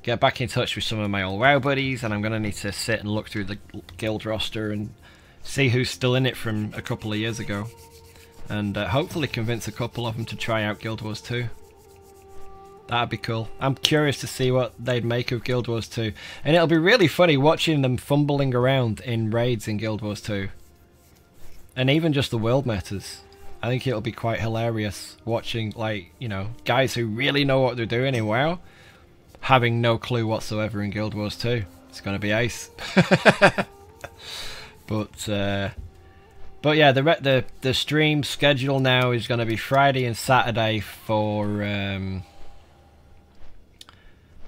back in touch with some of my old WoW buddies, and I'm going to need to sit and look through the guild roster and see who's still in it from a couple of years ago, and hopefully convince a couple of them to try out Guild Wars 2. That'd be cool. I'm curious to see what they'd make of Guild Wars 2. And it'll be really funny watching them fumbling around in raids in Guild Wars 2. And even just the world metas. I think it'll be quite hilarious watching, like, you know, guys who really know what they're doing in WoW having no clue whatsoever in Guild Wars 2. It's gonna be ace. But yeah, the stream schedule now is gonna be Friday and Saturday for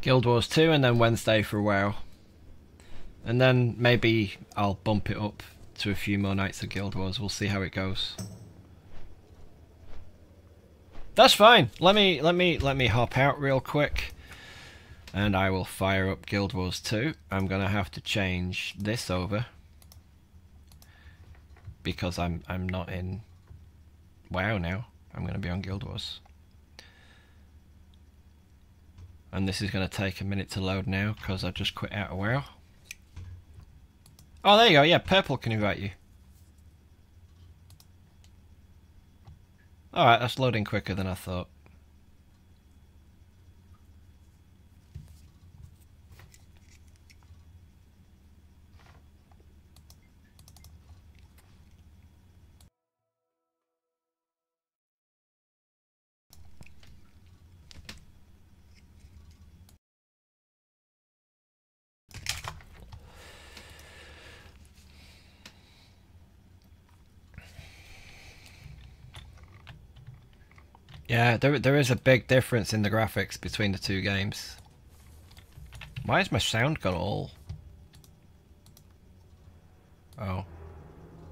Guild Wars 2, and then Wednesday for WoW. And then maybe I'll bump it up to a few more nights of Guild Wars. We'll see how it goes. That's fine. Let me hop out real quick, and I will fire up Guild Wars 2. I'm gonna have to change this over because I'm not in WoW now. I'm gonna be on Guild Wars, and this is gonna take a minute to load now because I just quit out of WoW. Oh, there you go. Yeah, purple can invite you. Alright, that's loading quicker than I thought. Yeah, there is a big difference in the graphics between the two games. Why has my sound gone all... Oh.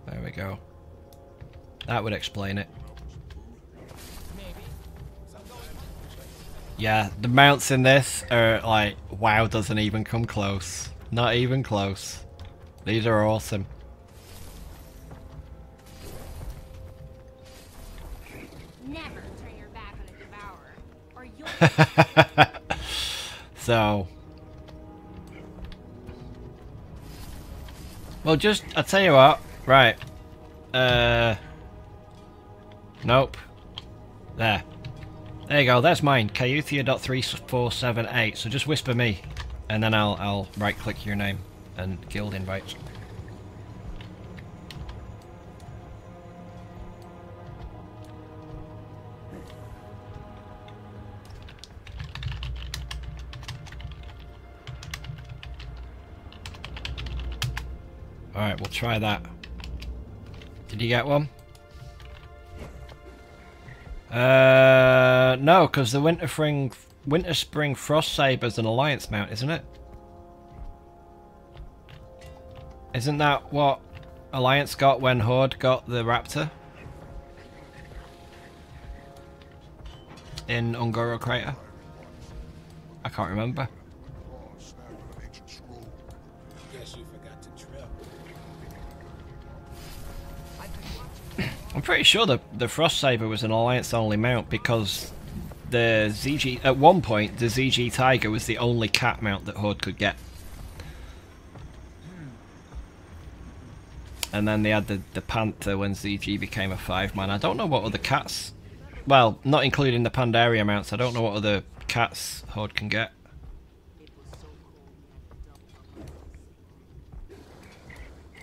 There we go. That would explain it. Yeah, the mounts in this are like, WoW doesn't even come close. Not even close. These are awesome. Never turn your back on a devourer, or you'll... So... Well, just, I'll tell you what. Right. Nope. There. There you go, that's mine. Kayuthia.3478. So just whisper me, and then I'll right click your name and guild invite. Alright, we'll try that. Did you get one? No, because the Winter Spring Frost Saber's an alliance mount, isn't it? Isn't that what Alliance got when Horde got the Raptor? In Ungoro Crater? I can't remember. I'm pretty sure the Frost Saber was an Alliance only mount because the ZG, at one point the ZG Tiger was the only cat mount that Horde could get. And then they had the Panther when ZG became a 5-man. I don't know what other cats, well, not including the Pandaria mounts, I don't know what other cats Horde can get.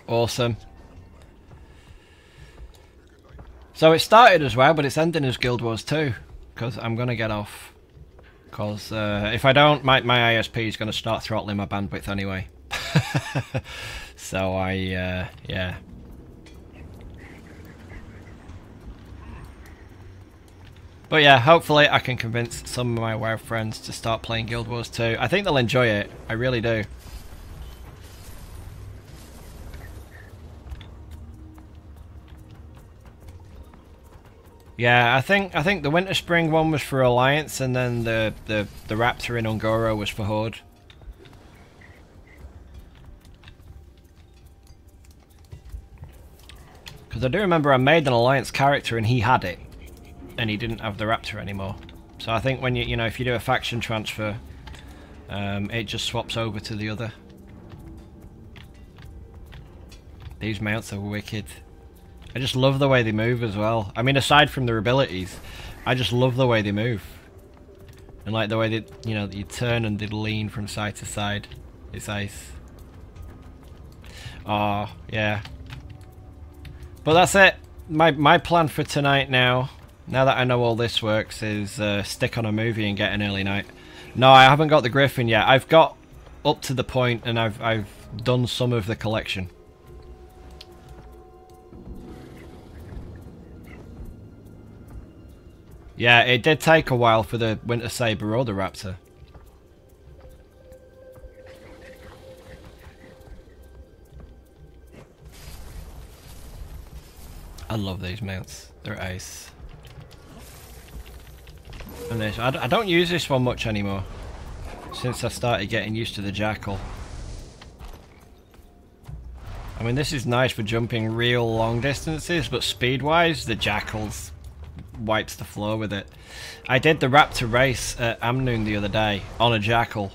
Awesome. So it started as well, but it's ending as Guild Wars 2, because I'm going to get off. Because if I don't, my ISP is going to start throttling my bandwidth anyway. So yeah. But yeah, hopefully I can convince some of my WoW friends to start playing Guild Wars 2. I think they'll enjoy it, I really do. Yeah, I think the Winter Spring one was for Alliance, and then the Raptor in Ungoro was for Horde. Because I do remember I made an Alliance character and he had it, and he didn't have the Raptor anymore. So I think when you know if you do a faction transfer, it just swaps over to the other. These mounts are wicked. I just love the way they move as well. I mean, aside from their abilities, I just love the way they move. And like the way they, you turn and they lean from side to side. It's nice. Oh, yeah. But that's it. My plan for tonight now that I know all this works, is stick on a movie and get an early night. No, I haven't got the Griffin yet. I've got up to the point, and I've done some of the collection. Yeah, it did take a while for the Winter Saber or the Raptor. I love these mounts. They're ace. And this, I don't use this one much anymore, since I started getting used to the Jackal. I mean, this is nice for jumping real long distances, but speed-wise, the Jackal's wipes the floor with it. I did the Raptor race at Amnoon the other day on a Jackal,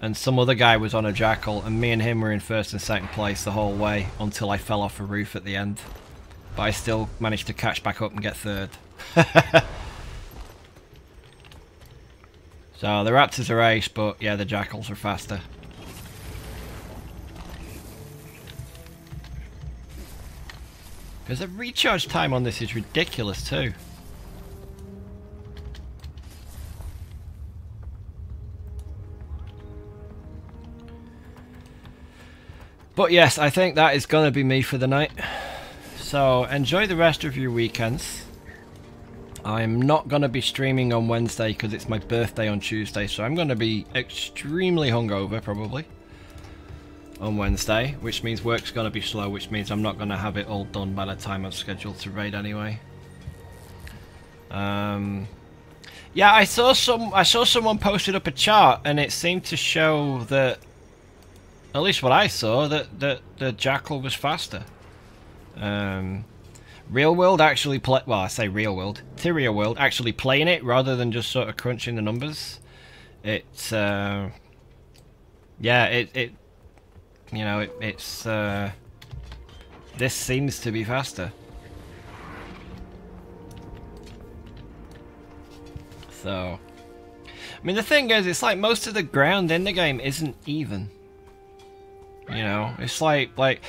and some other guy was on a Jackal, and me and him were in first and second place the whole way until I fell off a roof at the end. But I still managed to catch back up and get third. So the Raptors are ace, but yeah, the Jackals are faster. Because the recharge time on this is ridiculous too. But yes, I think that is going to be me for the night. So enjoy the rest of your weekends. I'm not going to be streaming on Wednesday because it's my birthday on Tuesday, so I'm going to be extremely hungover probably on Wednesday, which means work's going to be slow, which means I'm not going to have it all done by the time I'm scheduled to raid anyway. Yeah, I saw someone posted up a chart, and it seemed to show that, at least what I saw, that the Jackal was faster. Real World actually play, well, I say Real World, Tyria World actually playing it rather than just sort of crunching the numbers. It's yeah, it you know, it's this seems to be faster. So, I mean, the thing is, it's like most of the ground in the game isn't even. You know, it's like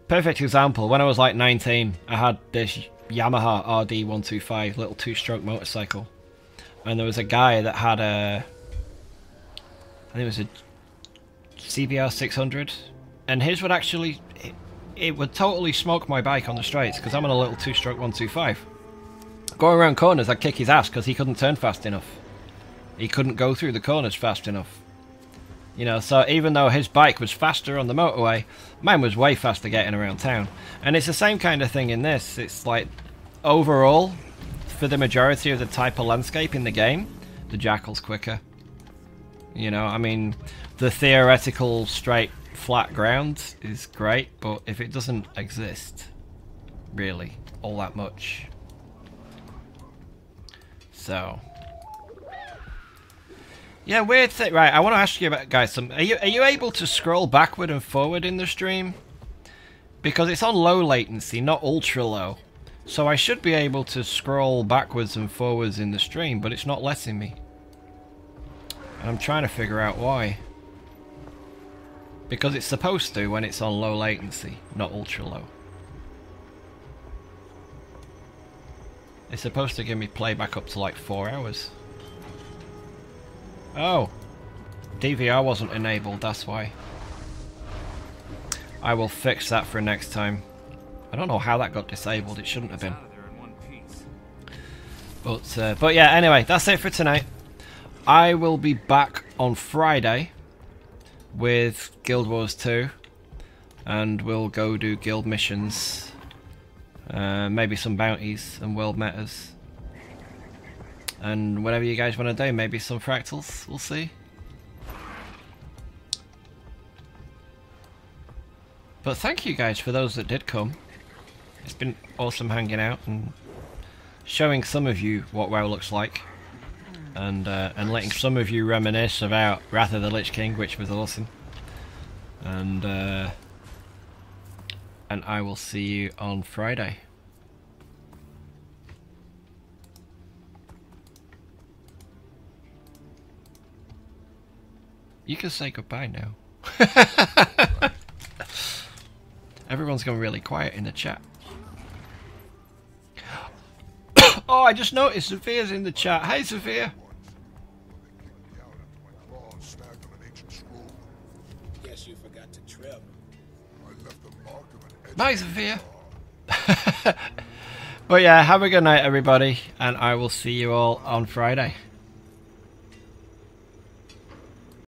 perfect example, when I was like 19, I had this Yamaha RD125 little two-stroke motorcycle, and there was a guy that had a, I think it was a CBR 600, and his would actually, it would totally smoke my bike on the straights because I'm on a little two-stroke 125. Going around corners, I'd kick his ass because he couldn't turn fast enough. He couldn't go through the corners fast enough. You know, so even though his bike was faster on the motorway, mine was way faster getting around town. And it's the same kind of thing in this. It's like, overall, for the majority of the type of landscape in the game, the Jackal's quicker. You know, I mean, the theoretical straight flat ground is great, but if it doesn't exist, really, all that much. So... yeah, weird thing. Right, I want to ask you about, guys, some. Are you able to scroll backward and forward in the stream? Because it's on low latency, not ultra low. So I should be able to scroll backwards and forwards in the stream, but it's not letting me. And I'm trying to figure out why. Because it's supposed to when it's on low latency, not ultra low. It's supposed to give me playback up to like 4 hours. Oh, DVR wasn't enabled, that's why. I will fix that for next time. I don't know how that got disabled, it shouldn't have been. But yeah, anyway, that's it for tonight. I will be back on Friday with Guild Wars 2, and we'll go do guild missions, maybe some bounties and world metas. And whatever you guys want to do, maybe some fractals, we'll see. But thank you guys for those that did come. It's been awesome hanging out and showing some of you what WoW looks like. And letting some of you reminisce about Wrath of the Lich King, which was awesome. And I will see you on Friday. You can say goodbye now. Everyone's gone really quiet in the chat. Oh, I just noticed Sophia's in the chat. Hey, Sophia. Guess you forgot to trim. I left the mark of an edge. Nice of you. But yeah, have a good night, everybody, and I will see you all on Friday.